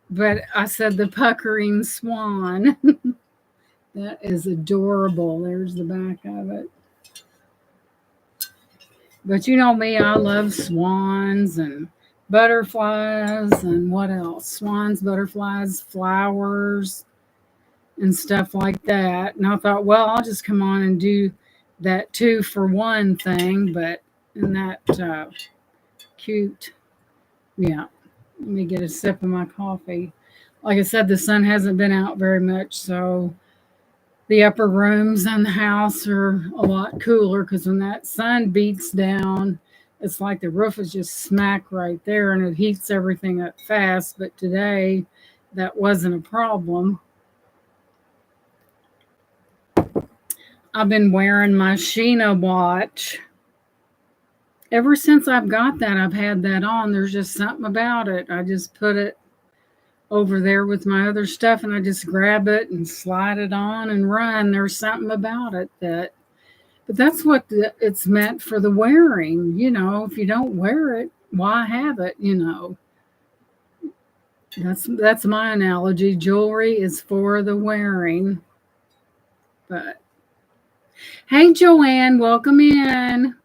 But I said the puckering swan. That is adorable. There's the back of it. But you know me, I love swans and butterflies and what else? Swans, butterflies, flowers, and stuff like that. And I thought, well, I'll just come on and do that 2-for-1 thing. But isn't that cute? Yeah. Let me get a sip of my coffee. Like I said, the sun hasn't been out very much, so the upper rooms in the house are a lot cooler because when that sun beats down, it's like the roof is just smack right there and it heats everything up fast. But today, that wasn't a problem. I've been wearing my Sheena watch. Ever since I've got that, I've had that on. There's just something about it. I just put it over there with my other stuff and I just grab it and slide it on and run. There's something about it but that's what it's meant for, the wearing. If you don't wear it, why have it? That's my analogy. Jewelry is for the wearing. But hey, Joanne, welcome in.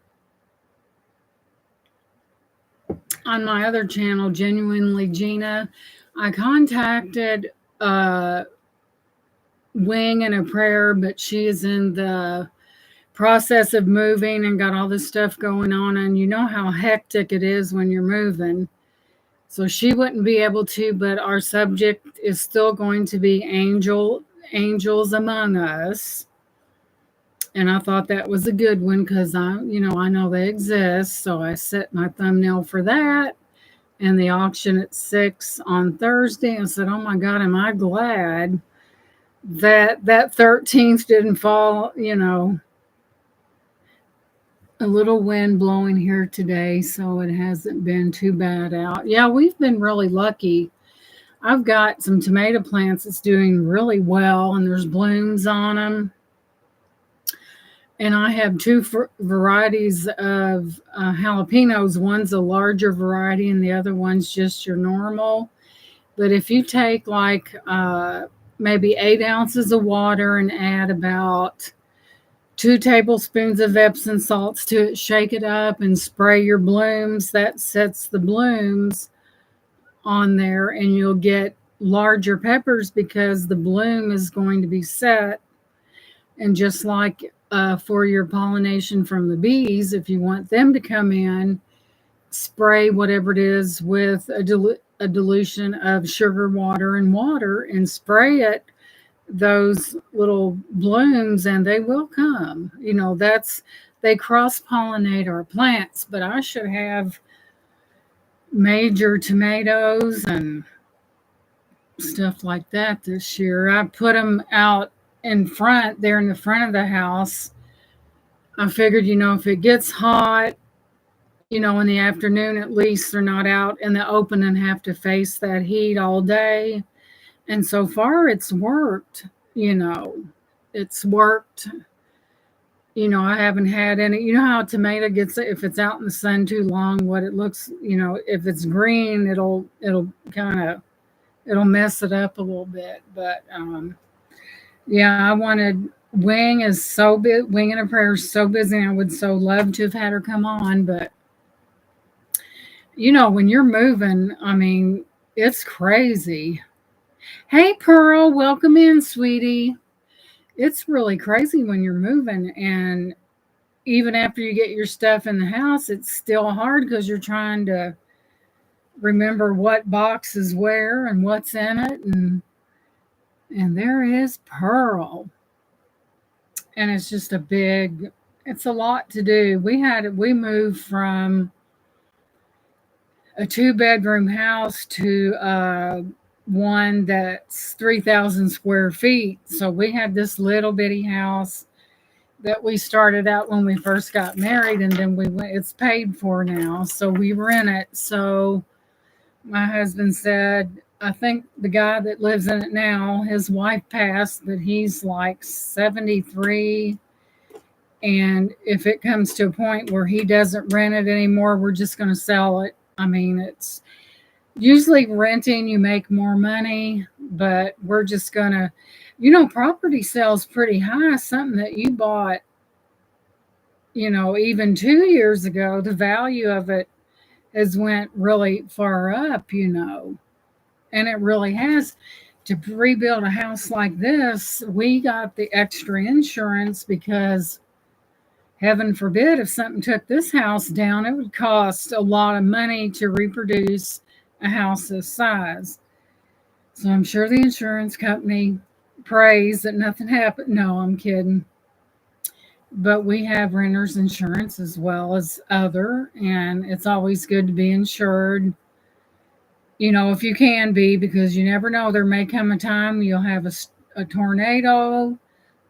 On my other channel, Genuinely Gina, I contacted Wing in a Prayer, but she is in the process of moving and got all this stuff going on. And you know how hectic it is when you're moving. So she wouldn't be able to, but our subject is still going to be angels among us. And I thought that was a good one because I know they exist. So I set my thumbnail for that and the auction at 6 on Thursday. I said, oh my God, am I glad that 13th didn't fall, a little wind blowing here today, so it hasn't been too bad out. Yeah, we've been really lucky. I've got some tomato plants that's doing really well, and there's blooms on them. And I have two varieties of jalapenos. One's a larger variety, and the other one's just your normal. But if you take like maybe 8 ounces of water and add about 2 tablespoons of Epsom salts to it, shake it up, and spray your blooms, that sets the blooms on there, and you'll get larger peppers because the bloom is going to be set. And just like for your pollination from the bees, if you want them to come in, spray whatever it is with a dilution of sugar water and spray it those little blooms, and they will come. They cross pollinate our plants. But I should have major tomatoes and stuff like that this year. I put them out in front there in the front of the house. I figured, if it gets hot, in the afternoon, at least they're not out in the open and have to face that heat all day. And so far it's worked. It's worked. I haven't had any. You know how a tomato gets, if it's out in the sun too long, what it looks, if it's green, it'll mess it up a little bit. But yeah, I wanted Wing is so big. Wing and a Prayer is so busy. I would so love to have had her come on, but when you're moving, it's crazy. Hey, Pearl, welcome in, sweetie. It's really crazy when you're moving, and even after you get your stuff in the house, it's still hard because you're trying to remember what box is where and what's in it. And there is Pearl. And it's just it's a lot to do. We moved from a 2-bedroom house to one that's 3,000 square feet. So we had this little bitty house that we started out when we first got married, and then it's paid for now, so we rent it. So my husband said, I think the guy that lives in it now, his wife passed, but he's like 73. And if it comes to a point where he doesn't rent it anymore, we're just going to sell it. It's usually renting, you make more money, but we're just going to, property sells pretty high. Something that you bought, even 2 years ago, the value of it has went really far up, and it really has. To rebuild a house like this, we got the extra insurance because heaven forbid if something took this house down, it would cost a lot of money to reproduce a house this size. So I'm sure the insurance company prays that nothing happened. No, I'm kidding. But we have renter's insurance as well as other, and it's always good to be insured, if you can be, because you never know. There may come a time you'll have a tornado,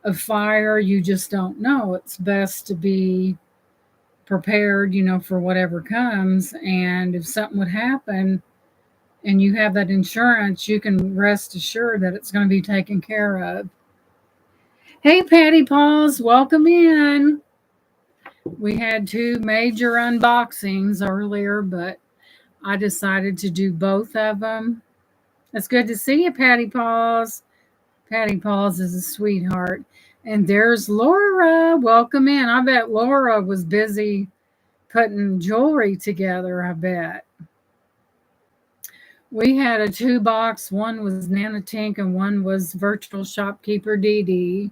a fire. You just don't know. It's best to be prepared, for whatever comes. And if something would happen and you have that insurance, you can rest assured that it's going to be taken care of. Hey, Patty Paws, welcome in. We had 2 major unboxings earlier, but I decided to do both of them. It's good to see you, Patty Paws. Patty Paws is a sweetheart. And there's Laura. Welcome in. I bet Laura was busy putting jewelry together, I bet. We had a 2-box. One was Nana Tink and one was virtual shopkeeper DD.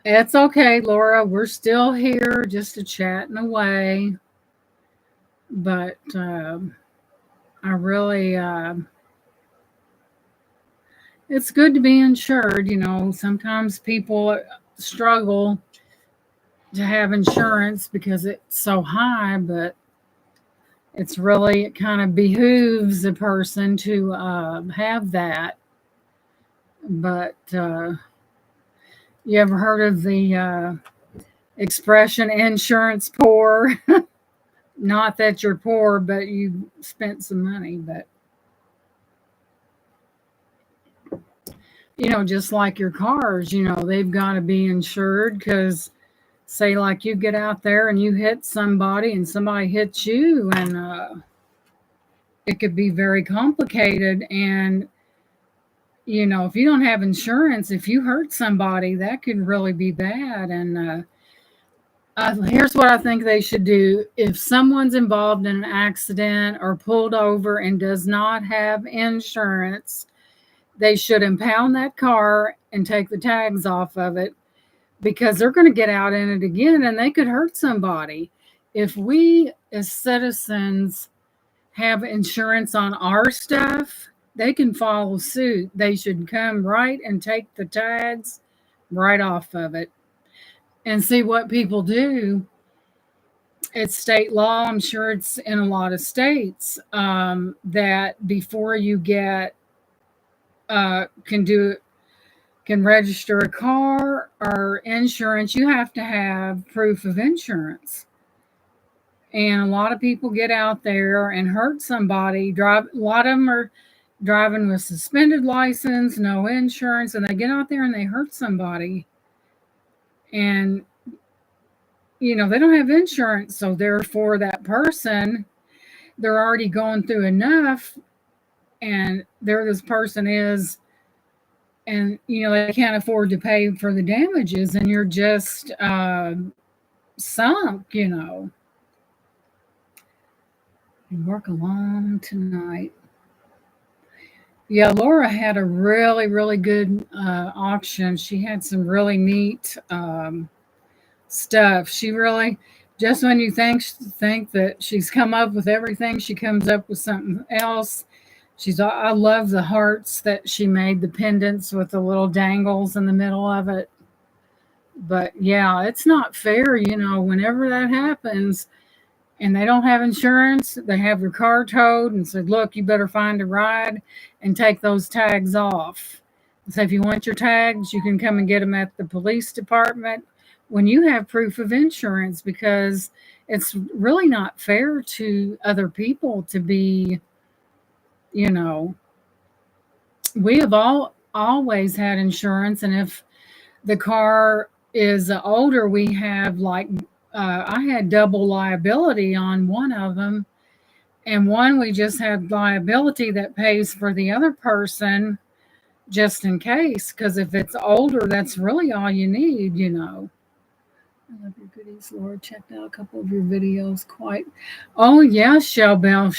It's okay, Laura. We're still here just a chatting away. But I really, it's good to be insured. Sometimes people struggle to have insurance because it's so high, but it kind of behooves a person to have that. But you ever heard of the expression insurance poor? Not that you're poor, but you spent some money. But, just like your cars, they've got to be insured because, say, like you get out there and you hit somebody and somebody hits you, and it could be very complicated. And, if you don't have insurance, if you hurt somebody, that could really be bad. And here's what I think they should do. If someone's involved in an accident or pulled over and does not have insurance, they should impound that car and take the tags off of it because they're going to get out in it again and they could hurt somebody. If we as citizens have insurance on our stuff, they can follow suit. They should come right and take the tags right off of it. And see what people do. It's state law. I'm sure it's in a lot of states that before you get can register a car or insurance, you have to have proof of insurance. And a lot of people get out there and hurt somebody. A lot of them are driving with suspended license, no insurance, and they get out there and they hurt somebody. And they don't have insurance, so therefore that person, they're already going through enough, and there this person is, and they can't afford to pay for the damages, and you're just sunk. You work alone tonight. Yeah, Laura had a really, really good auction. She had some really neat stuff. She really, just when you think that she's come up with everything, she comes up with something else. I love the hearts that she made, the pendants with the little dangles in the middle of it. But yeah, it's not fair, whenever that happens and they don't have insurance, they have their car towed and said, look, you better find a ride and take those tags off. So if you want your tags, you can come and get them at the police department when you have proof of insurance, because it's really not fair to other people to be, we have always had insurance. And if the car is older, we have I had double liability on one of them. And one, we just had liability that pays for the other person just in case. Because if it's older, that's really all you need. I love your goodies, Laura. Checked out a couple of your videos. Oh, yeah, Shellbell.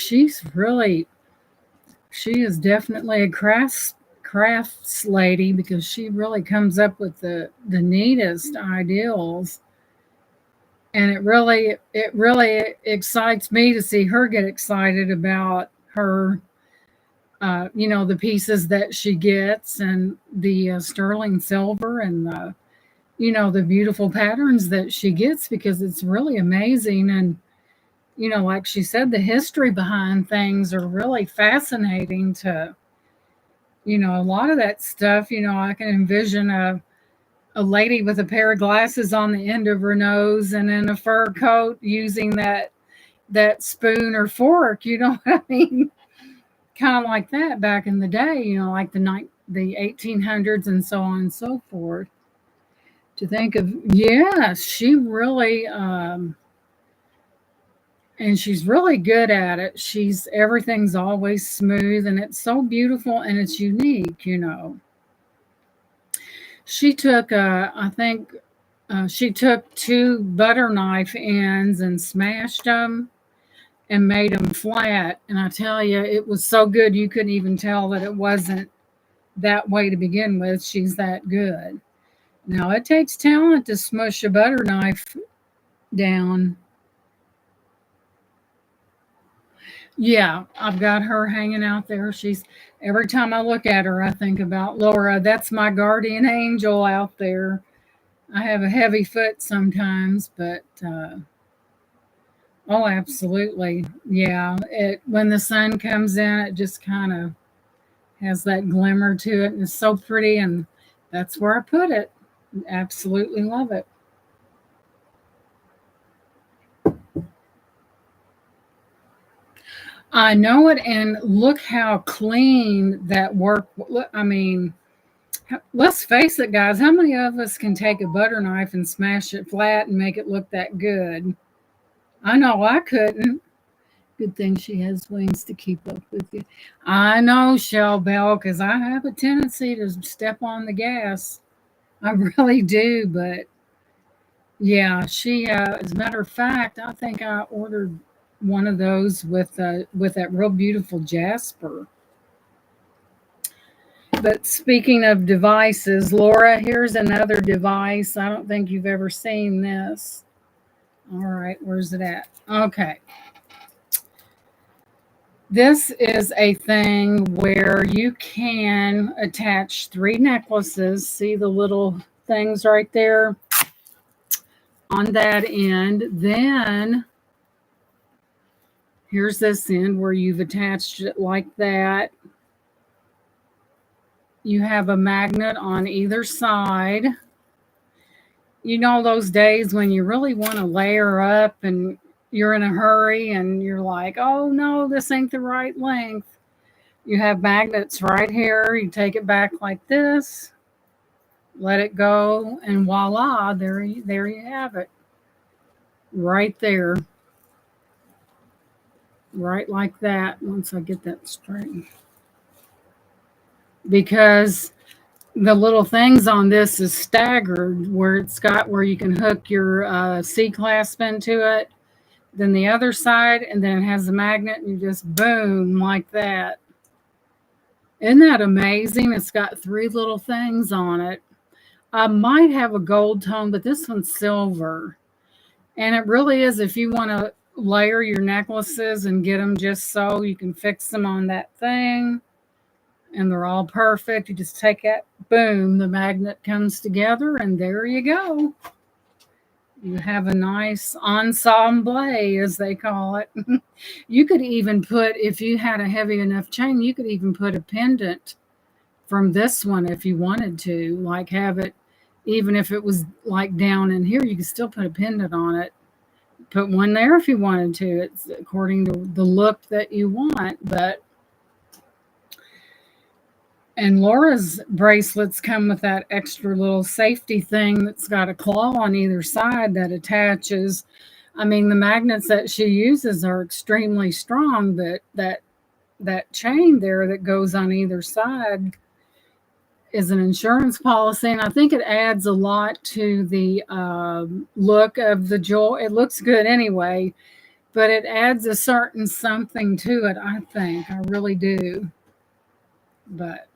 She is definitely a crafts lady, because she really comes up with the neatest ideals. And it really excites me to see her get excited about her, the pieces that she gets, and the sterling silver, and the beautiful patterns that she gets, because it's really amazing. And, like she said, the history behind things are really fascinating to, a lot of that stuff. I can envision a lady with a pair of glasses on the end of her nose and in a fur coat using that spoon or fork, what I mean? Kind of like that back in the day, like the 1800s and so on and so forth. To think of, yeah, she really, and she's really good at it. Everything's always smooth, and it's so beautiful, and it's unique. She took, I think, she took two butter knife ends and smashed them and made them flat. And I tell you, it was so good you couldn't even tell that it wasn't that way to begin with. She's that good. Now, it takes talent to smush a butter knife down. Yeah, I've got her hanging out there. She's every time I look at her, I think about Laura. That's my guardian angel out there. I have a heavy foot sometimes, but oh, absolutely. Yeah, it when the sun comes in, it just kind of has that glimmer to it and it's so pretty and that's where I put it. Absolutely love it. I know it, and look how clean that work. I mean, let's face it, guys. How many of us can take a butter knife and smash it flat and make it look that good? I know I couldn't. Good thing she has wings to keep up with you. I know, Shell Bell, because I have a tendency to step on the gas. I really do, but yeah, she. As a matter of fact, I think I ordered one of those with that real beautiful jasper. But speaking of devices, Laura, here's another device. I don't think you've ever seen this. All right, where's it at? Okay. This is a thing where you can attach three necklaces. See the little things right there on that end. Then here's this end where you've attached it like that. You have a magnet on either side. You know those days when you really want to layer up and you're in a hurry and you're like, oh no, this ain't the right length. You have magnets right here. You take it back like this, let it go, and voila, there you have it. Right there. Right like that. Once I get that straight. Because the little things on this is staggered where it's got where you can hook your C clasp into it, then the other side, and then it has a magnet, and you just boom like that. Isn't that amazing? It's got three little things on it. I might have a gold tone, but this one's silver. And it really is if you want to layer your necklaces and get them just so you can fix them on that thing and they're all perfect. You just take that, boom, the magnet comes together, and there you go. You have a nice ensemble, as they call it. You could even put, if you had a heavy enough chain, you could even put a pendant from this one if you wanted to, like have it, even if it was like down in here, you could still put a pendant on it. Put one there if you wanted to. It's according to the look that you want, but and Laura's bracelets come with that extra little safety thing that's got a claw on either side that attaches. I mean, the magnets that she uses are extremely strong, but that chain there that goes on either side is an insurance policy, and I think it adds a lot to the look of the jewel. It looks good anyway, but it adds a certain something to it. I think I really do, but.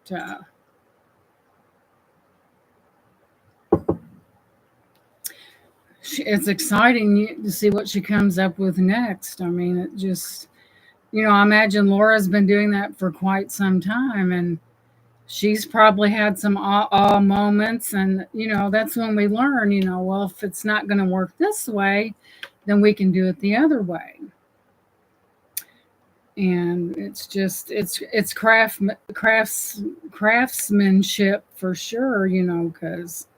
It's exciting to see what she comes up with next. I mean, it just, I imagine Laura's been doing that for quite some time, and she's probably had some awe moments. And, that's when we learn, well, if it's not going to work this way, then we can do it the other way. And it's just, it's craftsmanship for sure, because,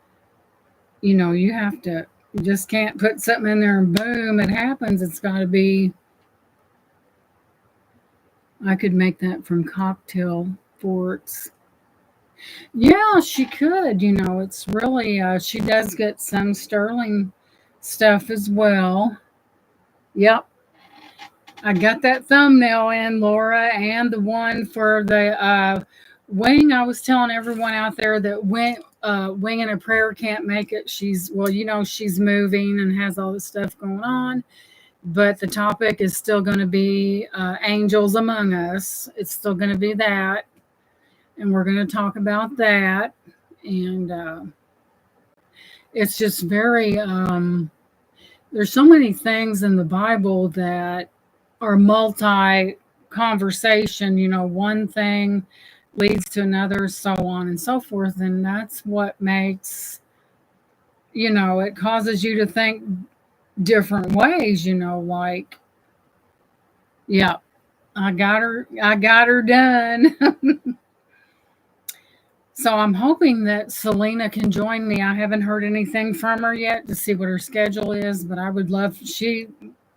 you have to, you just can't put something in there and boom, it happens. It's got to be. I could make that from cocktail forks. Yeah, she could. It's really, she does get some sterling stuff as well. Yep. I got that thumbnail in, Laura, and the one for the wing. I was telling everyone out there that wing and a prayer can't make it. She's she's moving and has all this stuff going on, but the topic is still going to be angels among us. It's still going to be that, and we're going to talk about that. And it's just very, there's so many things in the Bible that are multi conversation, one thing leads to another, so on and so forth. And that's what makes, it causes you to think different ways, like, yeah, I got her done. So I'm hoping that Selena can join me. I haven't heard anything from her yet to see what her schedule is, but I would love, she,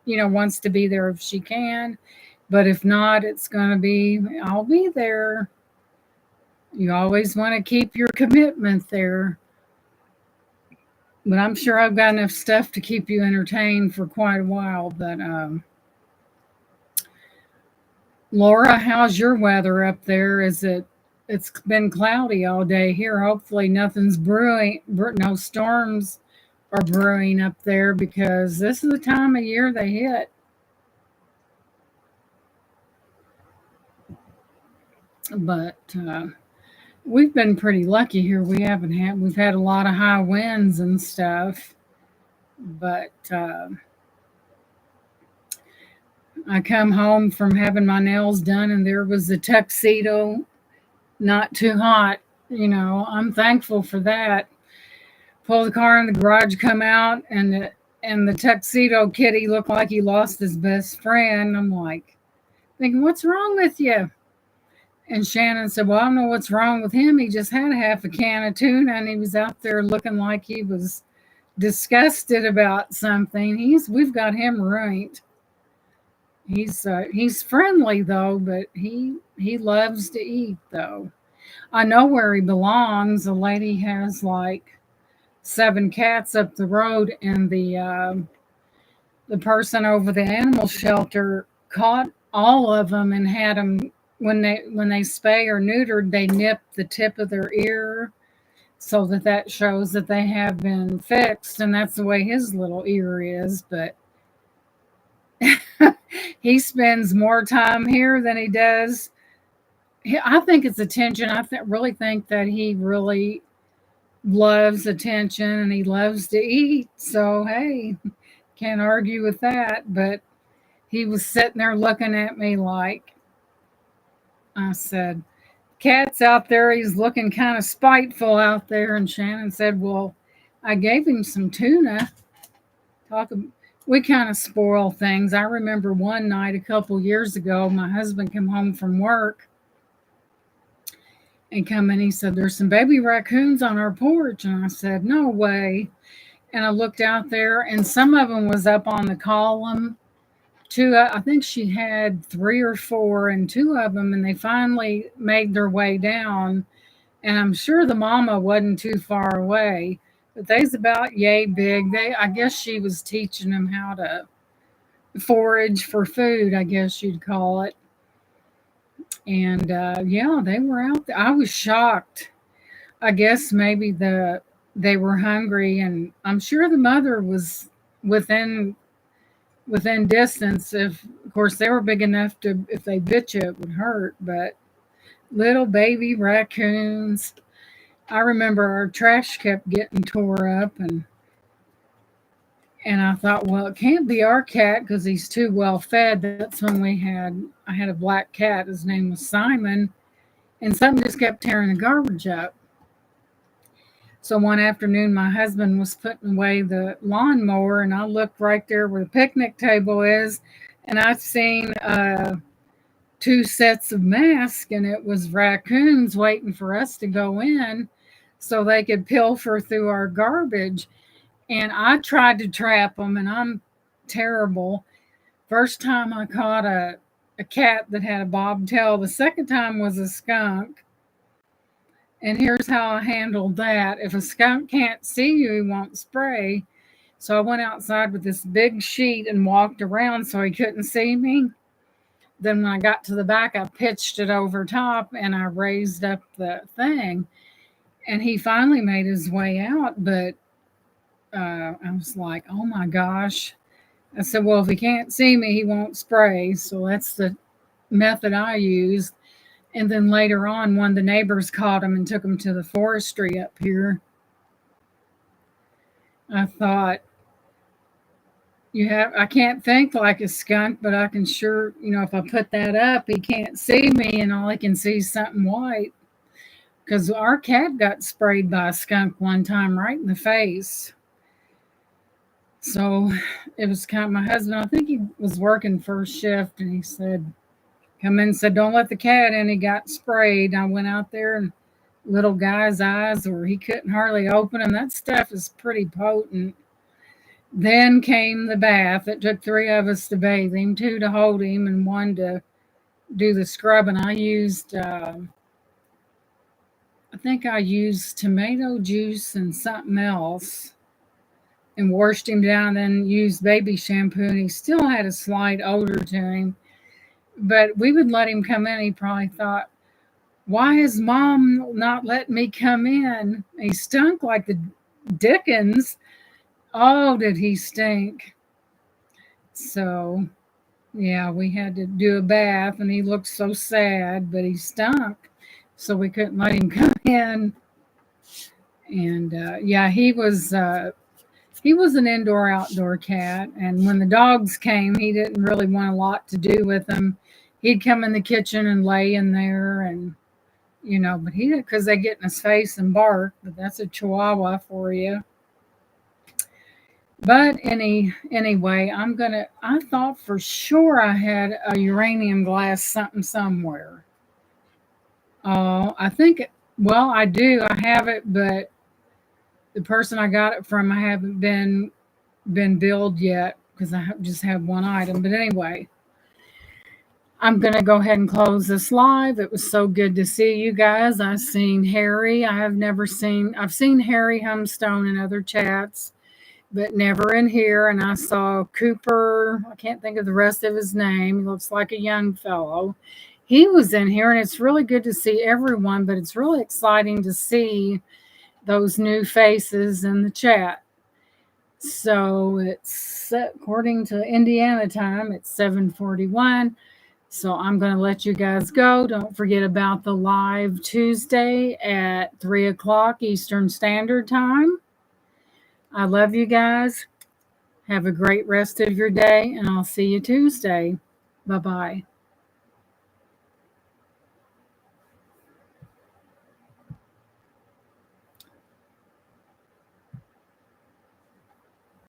wants to be there if she can. But if not, it's going to be, I'll be there. You always want to keep your commitment there. But I'm sure I've got enough stuff to keep you entertained for quite a while. But Laura, how's your weather up there? It's been cloudy all day here. Hopefully nothing's brewing, no storms are brewing up there because this is the time of year they hit. But we've been pretty lucky here. We've had a lot of high winds and stuff. But I come home from having my nails done and there was a tuxedo, not too hot. I'm thankful for that. Pull the car in the garage, come out, and the tuxedo kitty looked like he lost his best friend. I'm like, thinking, what's wrong with you? And Shannon said, well, I don't know what's wrong with him. He just had half a can of tuna and he was out there looking like he was disgusted about something. We've got him right. He's friendly though, but he loves to eat though. I know where he belongs. A lady has like 7 cats up the road, and the person over the animal shelter caught all of them and had them when they spay or neutered. They nip the tip of their ear so that shows that they have been fixed, and that's the way his little ear is. But he spends more time here than he does. I think it's attention. Really think that he really loves attention and he loves to eat. So, hey, can't argue with that. But he was sitting there looking at me like, I said, cat's out there. He's looking kind of spiteful out there. And Shannon said, well, I gave him some tuna. We kind of spoil things. I remember one night a couple years ago, my husband came home from work and he said, there's some baby raccoons on our porch. And I said, no way. And I looked out there and some of them was up on the column. I think she had 3 or 4 and 2 of them, and they finally made their way down. And I'm sure the mama wasn't too far away, but they's about yay big. I guess she was teaching them how to forage for food, I guess you'd call it. And yeah, they were out there. I was shocked. I guess maybe they were hungry, and I'm sure the mother was within distance. Of course, they were big enough to, if they bit you, it would hurt. But little baby raccoons. I remember our trash kept getting tore up, and I thought, well, it can't be our cat because he's too well fed. That's when I had a black cat. His name was Simon, and something just kept tearing the garbage up. So one afternoon, my husband was putting away the lawnmower, and I looked right there where the picnic table is, and I've seen 2 sets of masks, and it was raccoons waiting for us to go in so they could pilfer through our garbage. And I tried to trap them, and I'm terrible. First time I caught a cat that had a bobtail. The second time was a skunk. And here's how I handled that. If a skunk can't see you, he won't spray. So I went outside with this big sheet and walked around so he couldn't see me. Then when I got to the back, I pitched it over top and I raised up the thing. And he finally made his way out. But I was like, oh my gosh. I said, well, if he can't see me, he won't spray. So that's the method I used. And then later on, one of the neighbors caught him and took him to the forestry up here. I thought, I can't think like a skunk, but I can sure, if I put that up, he can't see me and all he can see is something white. Because our cat got sprayed by a skunk one time right in the face. So it was kind of my husband, I think he was working first shift, and he said, come in and said, don't let the cat in. He got sprayed. I went out there, and little guy's eyes, or he couldn't hardly open them. That stuff is pretty potent. Then came the bath. It took three of us to bathe him, two to hold him, and one to do the scrubbing. I think I used tomato juice and something else and washed him down, then used baby shampoo, and he still had a slight odor to him. But we would let him come in. He probably thought, why is mom not letting me come in? He stunk like the dickens. Oh, did he stink? So, yeah, we had to do a bath, and he looked so sad, but he stunk. So we couldn't let him come in. And yeah, he was an indoor outdoor cat, and when the dogs came, he didn't really want a lot to do with them. He'd come in the kitchen and lay in there, and but he did, because they get in his face and bark. But that's a Chihuahua for you. But anyway, I thought for sure I had a uranium glass something somewhere. Oh, I think. Well, I do. I have it, but the person I got it from, I haven't been billed yet because I just have one item. But anyway, I'm going to go ahead and close this live. It was so good to see you guys. I've seen Harry. I've seen Harry Humstone in other chats, but never in here. And I saw Cooper. I can't think of the rest of his name. He looks like a young fellow. He was in here, and it's really good to see everyone, but it's really exciting to see those new faces in the chat. So it's, according to Indiana time, it's 7:41. So I'm going to let you guys go. Don't forget about the live Tuesday at 3 o'clock Eastern Standard Time. I love you guys. Have a great rest of your day, and I'll see you Tuesday. Bye-bye.